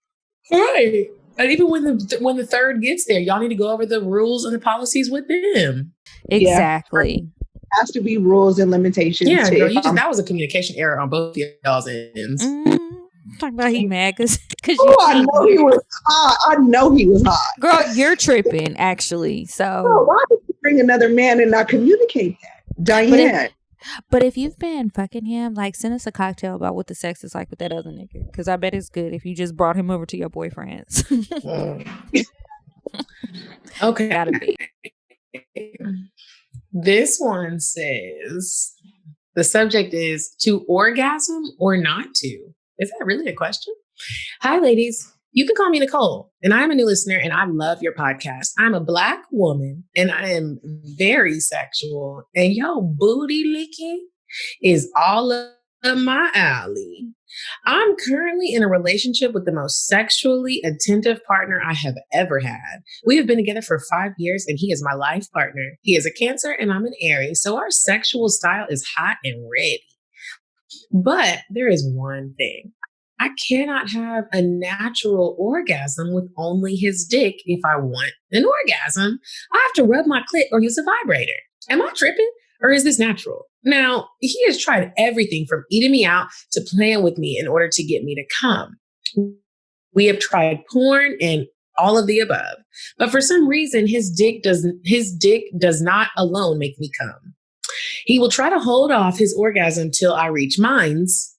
Right. And even when the third gets there, y'all need to go over the rules and the policies with them. Exactly. There has to be rules and limitations. Yeah, girl, that was a communication error on both of y'all's ends. Talking about he mad because I know he was hot. I know he was hot. Girl, you're tripping, actually. So why did you bring another man and not communicate that, Diane? But if you've been fucking him, like, send us a cocktail about what the sex is like with that other nigga. Because I bet it's good if you just brought him over to your boyfriend's. Okay. Gotta be. This one says, the subject is to orgasm or not to. Is that really a question? Hi, ladies. You can call me Nicole, and I'm a new listener, and I love your podcast. I'm a Black woman, and I am very sexual, and yo, booty licking is all up my alley. I'm currently in a relationship with the most sexually attentive partner I have ever had. We have been together for 5 years, and he is my life partner. He is a Cancer, and I'm an Aries, so our sexual style is hot and ready. But there is one thing. I cannot have a natural orgasm with only his dick if I want an orgasm. I have to rub my clit or use a vibrator. Am I tripping or is this natural? Now, he has tried everything from eating me out to playing with me in order to get me to come. We have tried porn and all of the above. But for some reason, his dick does not alone make me come. He will try to hold off his orgasm till I reach mine's.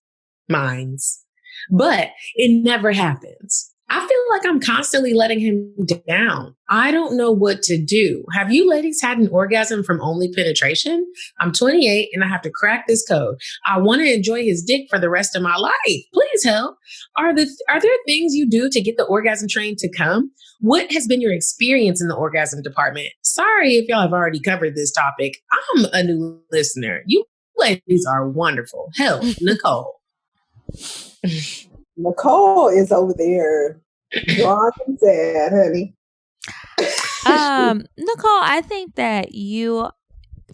But it never happens. I feel like I'm constantly letting him down. I don't know what to do. Have you ladies had an orgasm from only penetration? I'm 28 and I have to crack this code. I want to enjoy his dick for the rest of my life. Please help. Are there things you do to get the orgasm train to come? What has been your experience in the orgasm department? Sorry if y'all have already covered this topic. I'm a new listener. You ladies are wonderful. Help, Nicole. Nicole is over there drawn and sad, honey. Nicole, I think that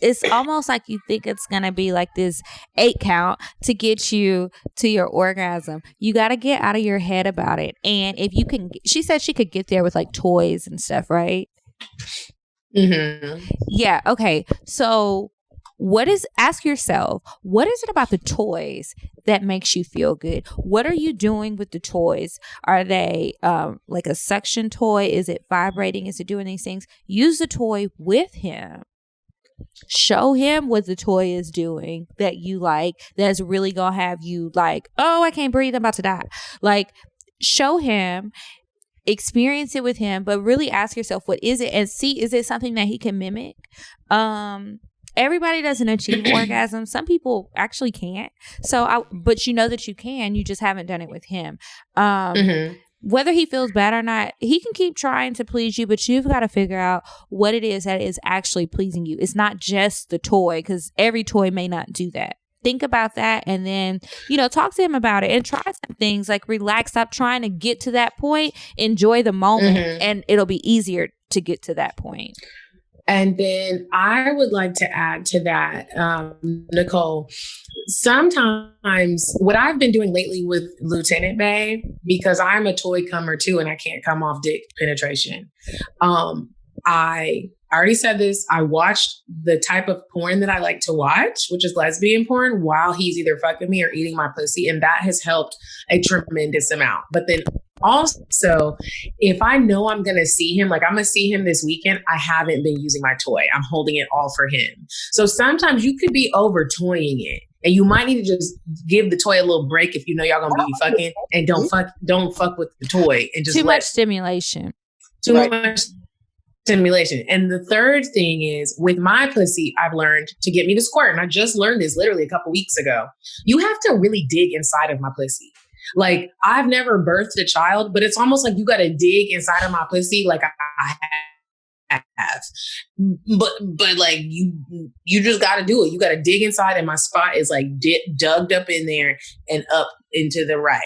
it's almost like you think it's going to be like this 8 count to get you to your orgasm. You got to get out of your head about it. And if you can, she said she could get there with like toys and stuff, right? Mm-hmm. Yeah. Okay. So ask yourself, what is it about the toys that makes you feel good? What are you doing with the toys? Are they like a suction toy? Is it vibrating? Is it doing these things? Use the toy with him. Show him what the toy is doing that you like, that's really gonna have you like, oh, I can't breathe, I'm about to die. Like, show him, experience it with him, but really ask yourself, what is it? And see, is it something that he can mimic? Everybody doesn't achieve orgasm. Some people actually can't. But you know that you can. You just haven't done it with him. Whether he feels bad or not, he can keep trying to please you, but you've got to figure out what it is that is actually pleasing you. It's not just the toy, because every toy may not do that. Think about that, and then, talk to him about it and try some things, like relax, stop trying to get to that point, enjoy the moment, and it'll be easier to get to that point. And then I would like to add to that, Nicole, sometimes what I've been doing lately with Lieutenant Bay, because I'm a toy comer too, and I can't come off dick penetration. I already said this. I watched the type of porn that I like to watch, which is lesbian porn, while he's either fucking me or eating my pussy. And that has helped a tremendous amount. But then also, if I know I'm going to see him, like I'm going to see him this weekend, I haven't been using my toy. I'm holding it all for him. So sometimes you could be over toying it, and you might need to just give the toy a little break if you know y'all going to be fucking, and don't fuck with the toy and just too much stimulation. Too much stimulation. And the third thing is, with my pussy, I've learned to get me to squirt. And I just learned this literally a couple weeks ago. You have to really dig inside of my pussy. Like, I've never birthed a child, but it's almost like you got to dig inside of my pussy like I have. But like, you just got to do it. You got to dig inside, and my spot is like dug up in there and up into the right.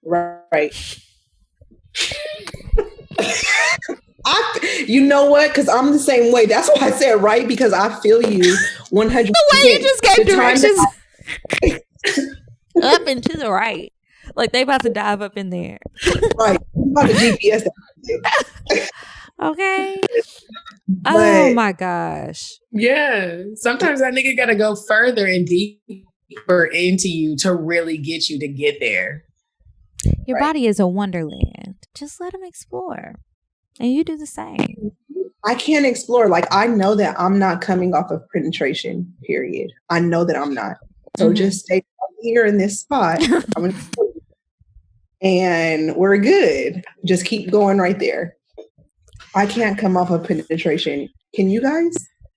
Right. You know what? Because I'm the same way. That's why I said right, because I feel you 100%. The way you just gave directions. Up and to the right. Like they about to dive up in there. Right. I'm about to GPS that. Okay. Oh my gosh. Yeah. Sometimes that nigga got to go further and deeper into you to really get you to get there. Your body is a wonderland. Just let him explore. And you do the same. I can't explore. Like, I know that I'm not coming off of penetration, period. I know that I'm not. So just stay here in this spot. And we're good. Just keep going right there. I can't come off of penetration. Can you guys?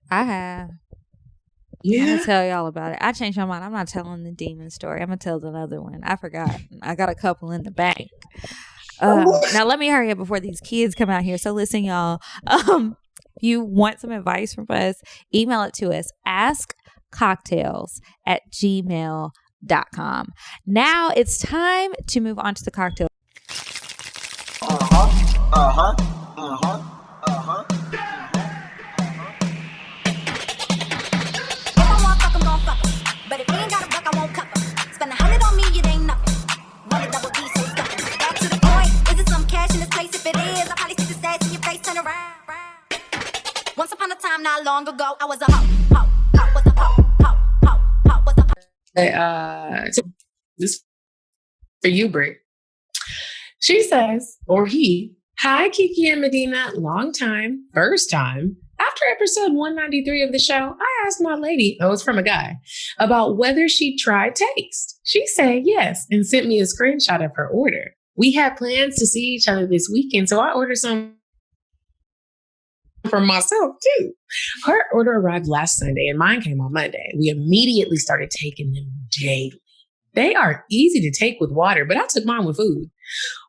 I have. Yeah. I'm going to tell y'all about it. I changed my mind. I'm not telling the demon story. I'm going to tell another one. I forgot. I got a couple in the bank. Now let me hurry up before these kids come out here. So listen, y'all. If you want some advice from us, email it to us. askcocktails@gmail.com. Now it's time to move on to the cocktail. But if you ain't got a buck, I won't cover. Spend 100 on me, it ain't nothing. Run a double D, so stuck. Back to the point. Is it some cash in this place? If it is, I'll probably see the stats in your face. Turn around. Once upon a time, not long ago, I was a hoe. Was a hoe. This for you, Britt. She says, or he, hi, Kiki and Medina, long time, first time. After episode 193 of the show, I asked my lady, it's from a guy, about whether she tried Taste. She said yes and sent me a screenshot of her order. We had plans to see each other this weekend, so I ordered some for myself too. Her order arrived last Sunday and mine came on Monday. We immediately started taking them daily. They are easy to take with water, but I took mine with food.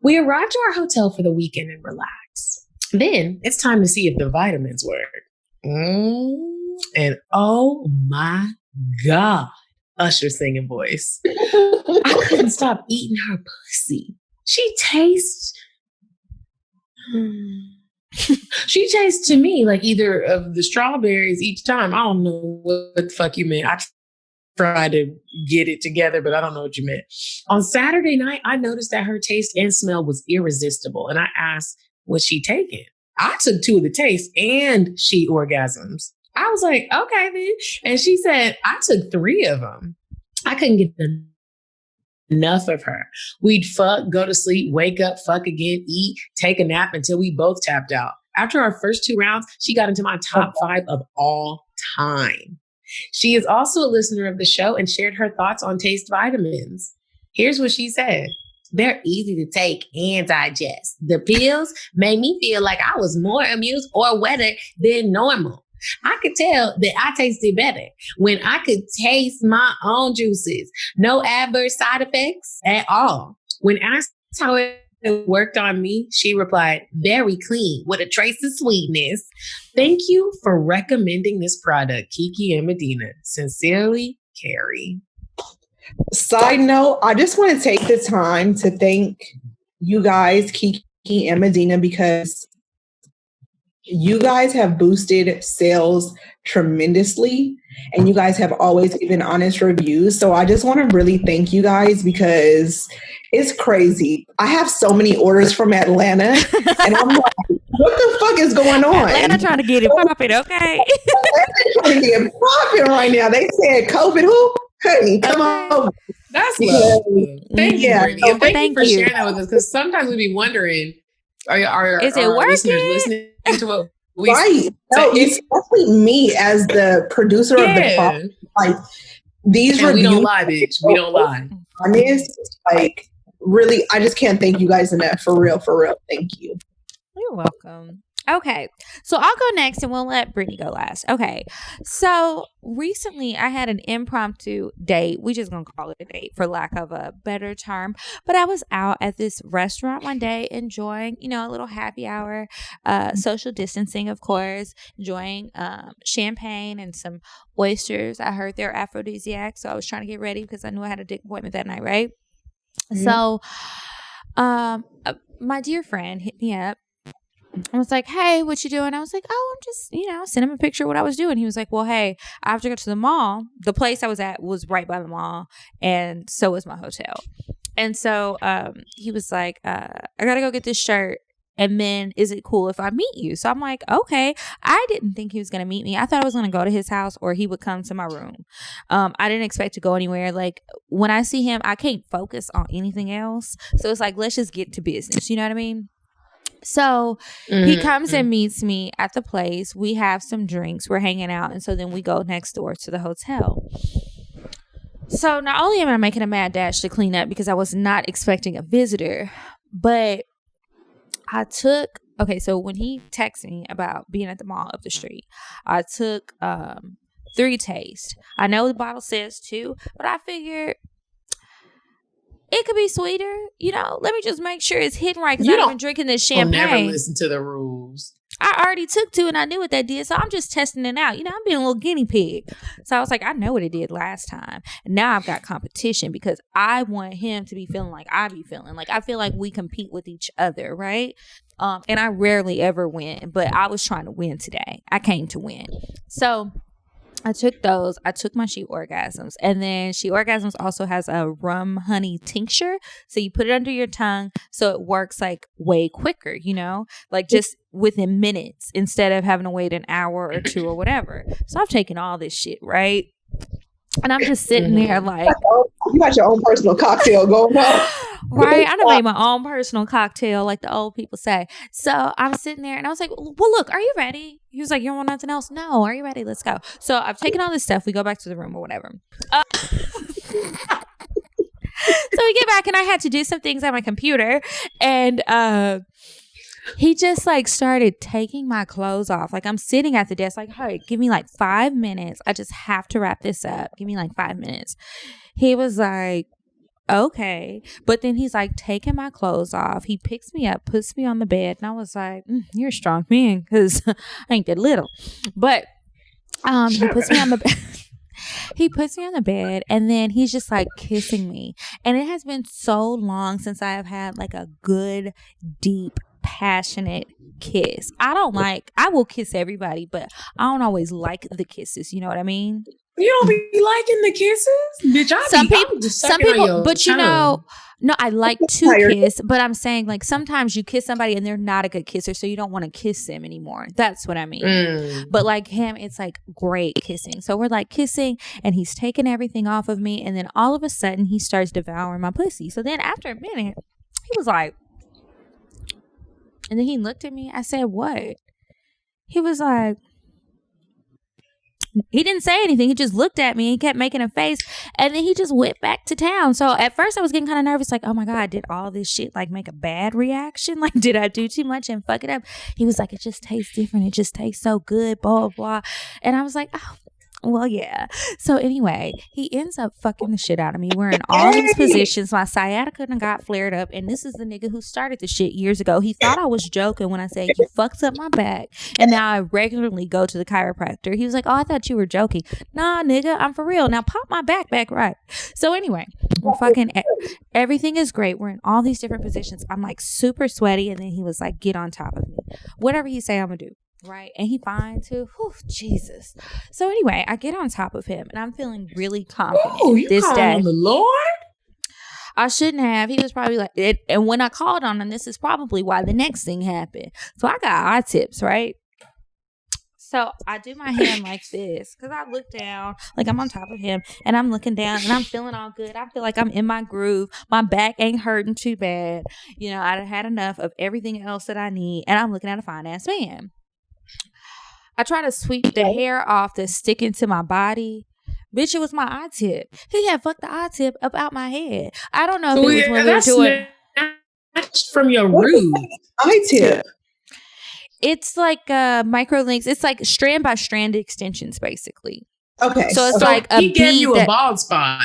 We arrived to our hotel for the weekend and relaxed. Then it's time to see if the vitamins work. And oh my God, Usher singing voice. I couldn't stop eating her pussy. She tastes to me like either of the strawberries each time. I don't know what the fuck you meant. I tried to get it together, but I don't know what you meant. On Saturday night, I noticed that her taste and smell was irresistible. And I asked, was she taking? I took 2 of the taste and she orgasms. I was like, okay then. And she said, I took 3 of them. I couldn't get enough of her. We'd fuck, go to sleep, wake up, fuck again, eat, take a nap until we both tapped out. After our first 2 rounds, she got into my top 5 of all time. She is also a listener of the show and shared her thoughts on Taste vitamins. Here's what she said. They're easy to take and digest. The pills made me feel like I was more amused or wetter than normal. I could tell that I tasted better when I could taste my own juices. No adverse side effects at all. When asked how it worked on me, she replied, very clean with a trace of sweetness. Thank you for recommending this product, Kiki and Medina. Sincerely, Carrie. Side note, I just want to take the time to thank you guys, Kiki and Medina, because you guys have boosted sales tremendously and you guys have always given honest reviews. So I just want to really thank you guys because it's crazy. I have so many orders from Atlanta and I'm like, what the fuck is going on? Atlanta trying to get it popping, okay? Atlanta trying to get it popping right now. They said COVID, who? Honey, come on. That's love. Thank you, Brittany. So and thank you for sharing that with us, because sometimes we be wondering, are is it our working? listeners listening to what we right. No, especially me as the producer of the podcast. Like these and reviews. We don't lie, bitch. We don't lie. Honest, like really, I just can't thank you guys enough. For real. Thank you. You're welcome. Okay, so I'll go next and we'll let Brittany go last. Okay, so recently I had an impromptu date. We just gonna call it a date for lack of a better term. But I was out at this restaurant one day enjoying, a little happy hour, social distancing, of course, enjoying champagne and some oysters. I heard they're aphrodisiac, so I was trying to get ready because I knew I had a dick appointment that night, right? Mm-hmm. So my dear friend hit me up. I was like, hey, what you doing? I was like, oh, I'm just, send him a picture of what I was doing. He was like, well, hey, I have to go to the mall. The place I was at was right by the mall, and so was my hotel. And so he was like, I got to go get this shirt. And then, is it cool if I meet you? So I'm like, okay. I didn't think he was going to meet me. I thought I was going to go to his house or he would come to my room. I didn't expect to go anywhere. Like, when I see him, I can't focus on anything else. So it's like, let's just get to business. You know what I mean? So he comes and meets me at the place. We have some drinks. We're hanging out. And so then we go next door to the hotel. So not only am I making a mad dash to clean up because I was not expecting a visitor, but so when he texted me about being at the mall up the street, I took 3 tastes. I know the bottle says 2, but I figured it could be sweeter. Let me just make sure it's hidden right because I've been drinking this champagne. I'll never listen to the rules. I already took 2 and I knew what that did. So I'm just testing it out. I'm being a little guinea pig. So I was like, I know what it did last time. And now I've got competition because I want him to be feeling like I be feeling. Like I feel like we compete with each other, right? And I rarely ever win, but I was trying to win today. I came to win. So I took those. I took my She Orgasms. And then She Orgasms also has a rum honey tincture. So you put it under your tongue so it works like way quicker, like just within minutes instead of having to wait an hour or 2 or whatever. So I've taken all this shit, right? And I'm just sitting there like, you got your own personal cocktail going on. Right? I done made my own personal cocktail, like the old people say. So I'm sitting there and I was like, well, look, are you ready? He was like, you don't want nothing else? No. Are you ready? Let's go. So I've taken all this stuff. We go back to the room or whatever. So we get back and I had to do some things on my computer. And he just like started taking my clothes off. Like I'm sitting at the desk like, hey, give me like 5 minutes. I just have to wrap this up. Give me like 5 minutes. He was like, okay. But then he's like taking my clothes off. He picks me up, puts me on the bed. And I was like, you're a strong man because I ain't that little. But he puts me on the bed. He puts me on the bed and then he's just like kissing me. And it has been so long since I have had like a good, deep, passionate kiss. I will kiss everybody, but I don't always like the kisses. You know what I mean? You don't be liking the kisses? Bitch, some people, but no, I like to kiss, but I'm saying like sometimes you kiss somebody and they're not a good kisser, so you don't want to kiss them anymore. That's what I mean. But like him, it's like great kissing. So we're like kissing and he's taking everything off of me. And then all of a sudden he starts devouring my pussy. So then after a minute, he was like, and then he looked at me. I said, what? He was like, he didn't say anything. He just looked at me and kept making a face. And then he just went back to town. So at first I was getting kind of nervous. Like, oh my God, did all this shit like make a bad reaction? Like, did I do too much and fuck it up? He was like, it just tastes different. It just tastes so good, blah, blah, blah. And I was like, oh, well, yeah. So anyway, he ends up fucking the shit out of me. We're in all these positions. My sciatica done got flared up. And this is the nigga who started the shit years ago. He thought I was joking when I said, you fucked up my back. And now I regularly go to the chiropractor. He was like, oh, I thought you were joking. Nah, nigga, I'm for real. Now pop my back right. So anyway, we're fucking, everything is great. We're in all these different positions. I'm like super sweaty. And then he was like, get on top of me. Whatever he say, I'm gonna do. Right. And he fine too. Whew, Jesus. So anyway, I get on top of him and I'm feeling really confident this day. On the Lord? I shouldn't have. He was probably like it. And when I called on him, this is probably why the next thing happened. So I got eye tips, right? So I do my hand like this because I look down, like I'm on top of him and I'm looking down and I'm feeling all good. I feel like I'm in my groove. My back ain't hurting too bad. I had enough of everything else that I need. And I'm looking at a fine ass man. I try to sweep the hair off that's sticking to my body. Bitch, it was my eye tip. He had fucked the eye tip up out my head. I don't know if it was when we were doing from your root. Eye tip. It's like micro links. It's like strand by strand extensions, basically. Okay. So it's like a he gave bead you a bald spot.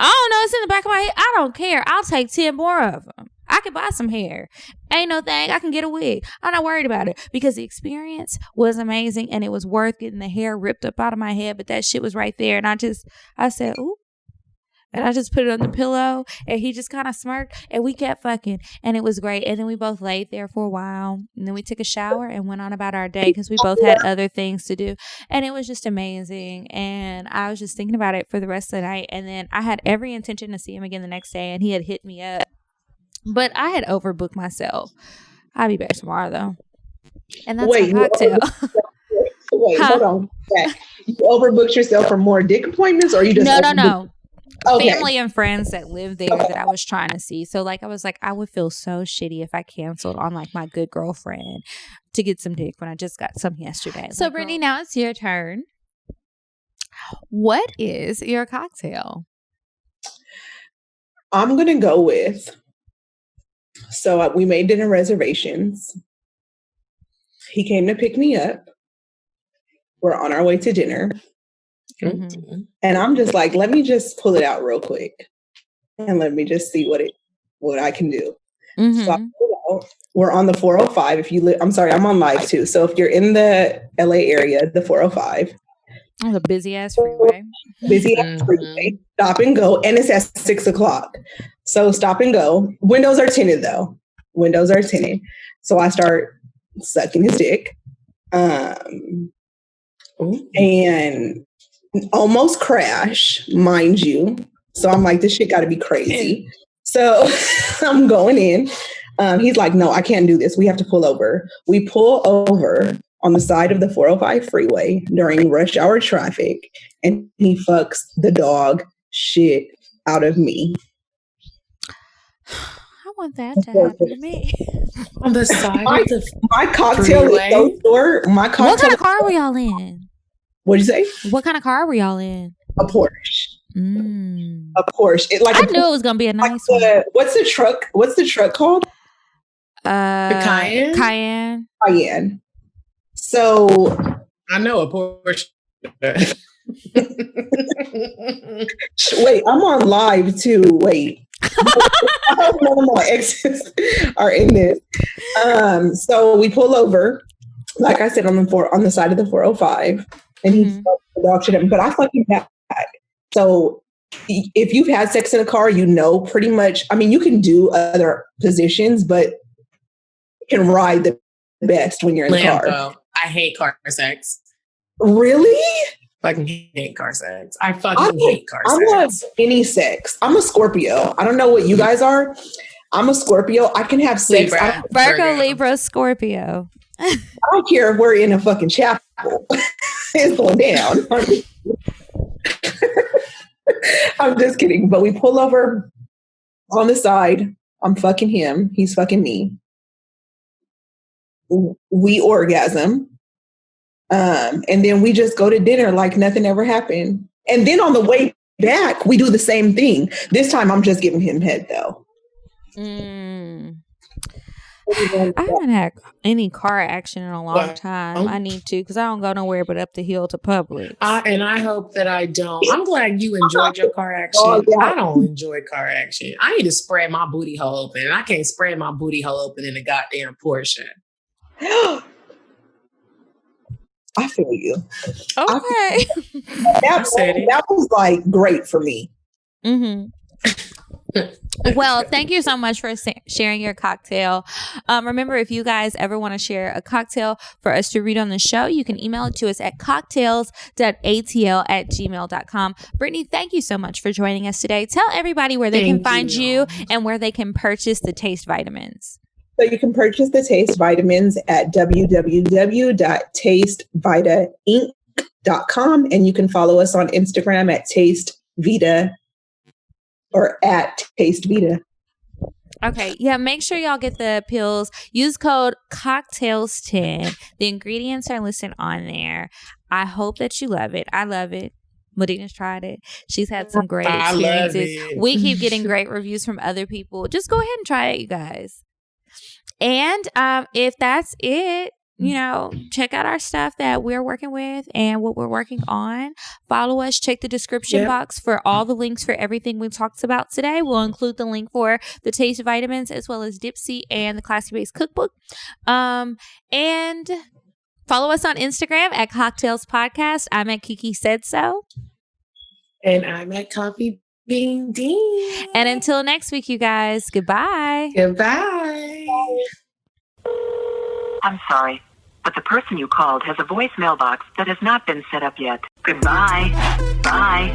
I don't know. It's in the back of my head. I don't care. I'll take 10 more of them. I can buy some hair. Ain't no thing. I can get a wig. I'm not worried about it because the experience was amazing and it was worth getting the hair ripped up out of my head. But that shit was right there. And I said, ooh. And I just put it on the pillow and he just kind of smirked and we kept fucking and it was great. And then we both laid there for a while and then we took a shower and went on about our day because we both had other things to do. And it was just amazing. And I was just thinking about it for the rest of the night. And then I had every intention to see him again the next day and he had hit me up. But I had overbooked myself. I'll be back tomorrow though. And that's my cocktail. Wait, hold on. Yeah. You overbooked yourself for more dick appointments or you just No. Okay. Family and friends that live there that I was trying to see. So like I was like, I would feel so shitty if I canceled on like my good girlfriend to get some dick when I just got some yesterday. So Brittany, now it's your turn. What is your cocktail? I'm gonna go with. So we made dinner reservations. He came to pick me up. We're on our way to dinner. Mm-hmm. And I'm just like, let me just pull it out real quick and let me just see what I can do. Mm-hmm. So we're on the 405. If you live, I'm sorry, I'm on live too. So if you're in the LA area, the 405. Oh, the busy ass freeway. Freeway. Stop and go. And it's at 6:00. So stop and go. Windows are tinted though. Windows are tinted. So I start sucking his dick. And almost crash, mind you. So I'm like, this shit got to be crazy. So I'm going in. He's like, no, I can't do this. We have to pull over. We pull over on the side of the 405 freeway during rush hour traffic, and he fucks the dog shit out of me. I want that to happen to me. On the side of the my cocktail freeway? is so short. My cocktail. What kind of car were y'all in? What'd you say? What kind of car were y'all in? A Porsche. A Porsche. I knew it was gonna be a nice one. What's the truck? What's the truck called? The Cayenne. Cayenne. So I know a Porsche. Wait, I'm on live too. Wait. None of my exes are in this. So we pull over, like I said, on the side of the 405. And he fucked the dog shit up. But I fucking bad. So if you've had sex in a car, you know pretty much. I mean, you can do other positions, but you can ride the best when you're in the car. I hate car sex. Really? Fucking hate car sex. I fucking hate car sex. I love any sex. I'm a Scorpio. I don't know what you guys are. I'm a Scorpio. I can have sex. Virgo, Libra, Scorpio. I don't care if we're in a fucking chapel. It's going down. I'm just kidding. But we pull over on the side. I'm fucking him. He's fucking me. We orgasm. And then we just go to dinner like nothing ever happened. And then on the way back, we do the same thing. This time I'm just giving him head though. I haven't had any car action in a long time. I need to because I don't go nowhere but up the hill to Publix. And I hope that I don't. I'm glad you enjoyed your car action. Oh, yeah. I don't enjoy car action. I need to spread my booty hole open. And I can't spread my booty hole open in a goddamn Porsche. I feel you. Okay. That was like great for me. Mm-hmm. Well, thank you so much for sharing your cocktail. Remember, if you guys ever want to share a cocktail for us to read on the show, you can email it to us at cocktales.atl@gmail.com. Brittany, thank you so much for joining us today. Tell everybody where they can find you and where they can purchase the Taste Vitamins. So you can purchase the Taste Vitamins at www.tastevitainc.com, and you can follow us on Instagram at TasteVita or at TasteVita. Okay. Yeah. Make sure y'all get the pills. Use code CockTales10. The ingredients are listed on there. I hope that you love it. I love it. Medina's tried it. She's had some great experiences. We keep getting great reviews from other people. Just go ahead and try it, you guys. And if that's it, check out our stuff that we're working with and what we're working on. Follow us. Check the description box for all the links for everything we talked about today. We'll include the link for the Taste Vitamins as well as Dipsy and the Classy Base Cookbook. And follow us on Instagram at CockTales Podcast. I'm at Kiki Said So. And I'm at Coffee Bean Dean. And until next week, you guys, goodbye. Goodbye. I'm sorry, but the person you called has a voicemail box that has not been set up yet. Goodbye. Bye.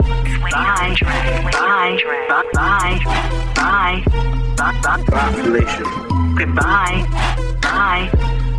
Bye. Bye. Bye. Bye. Bye. Bye. Goodbye. Bye.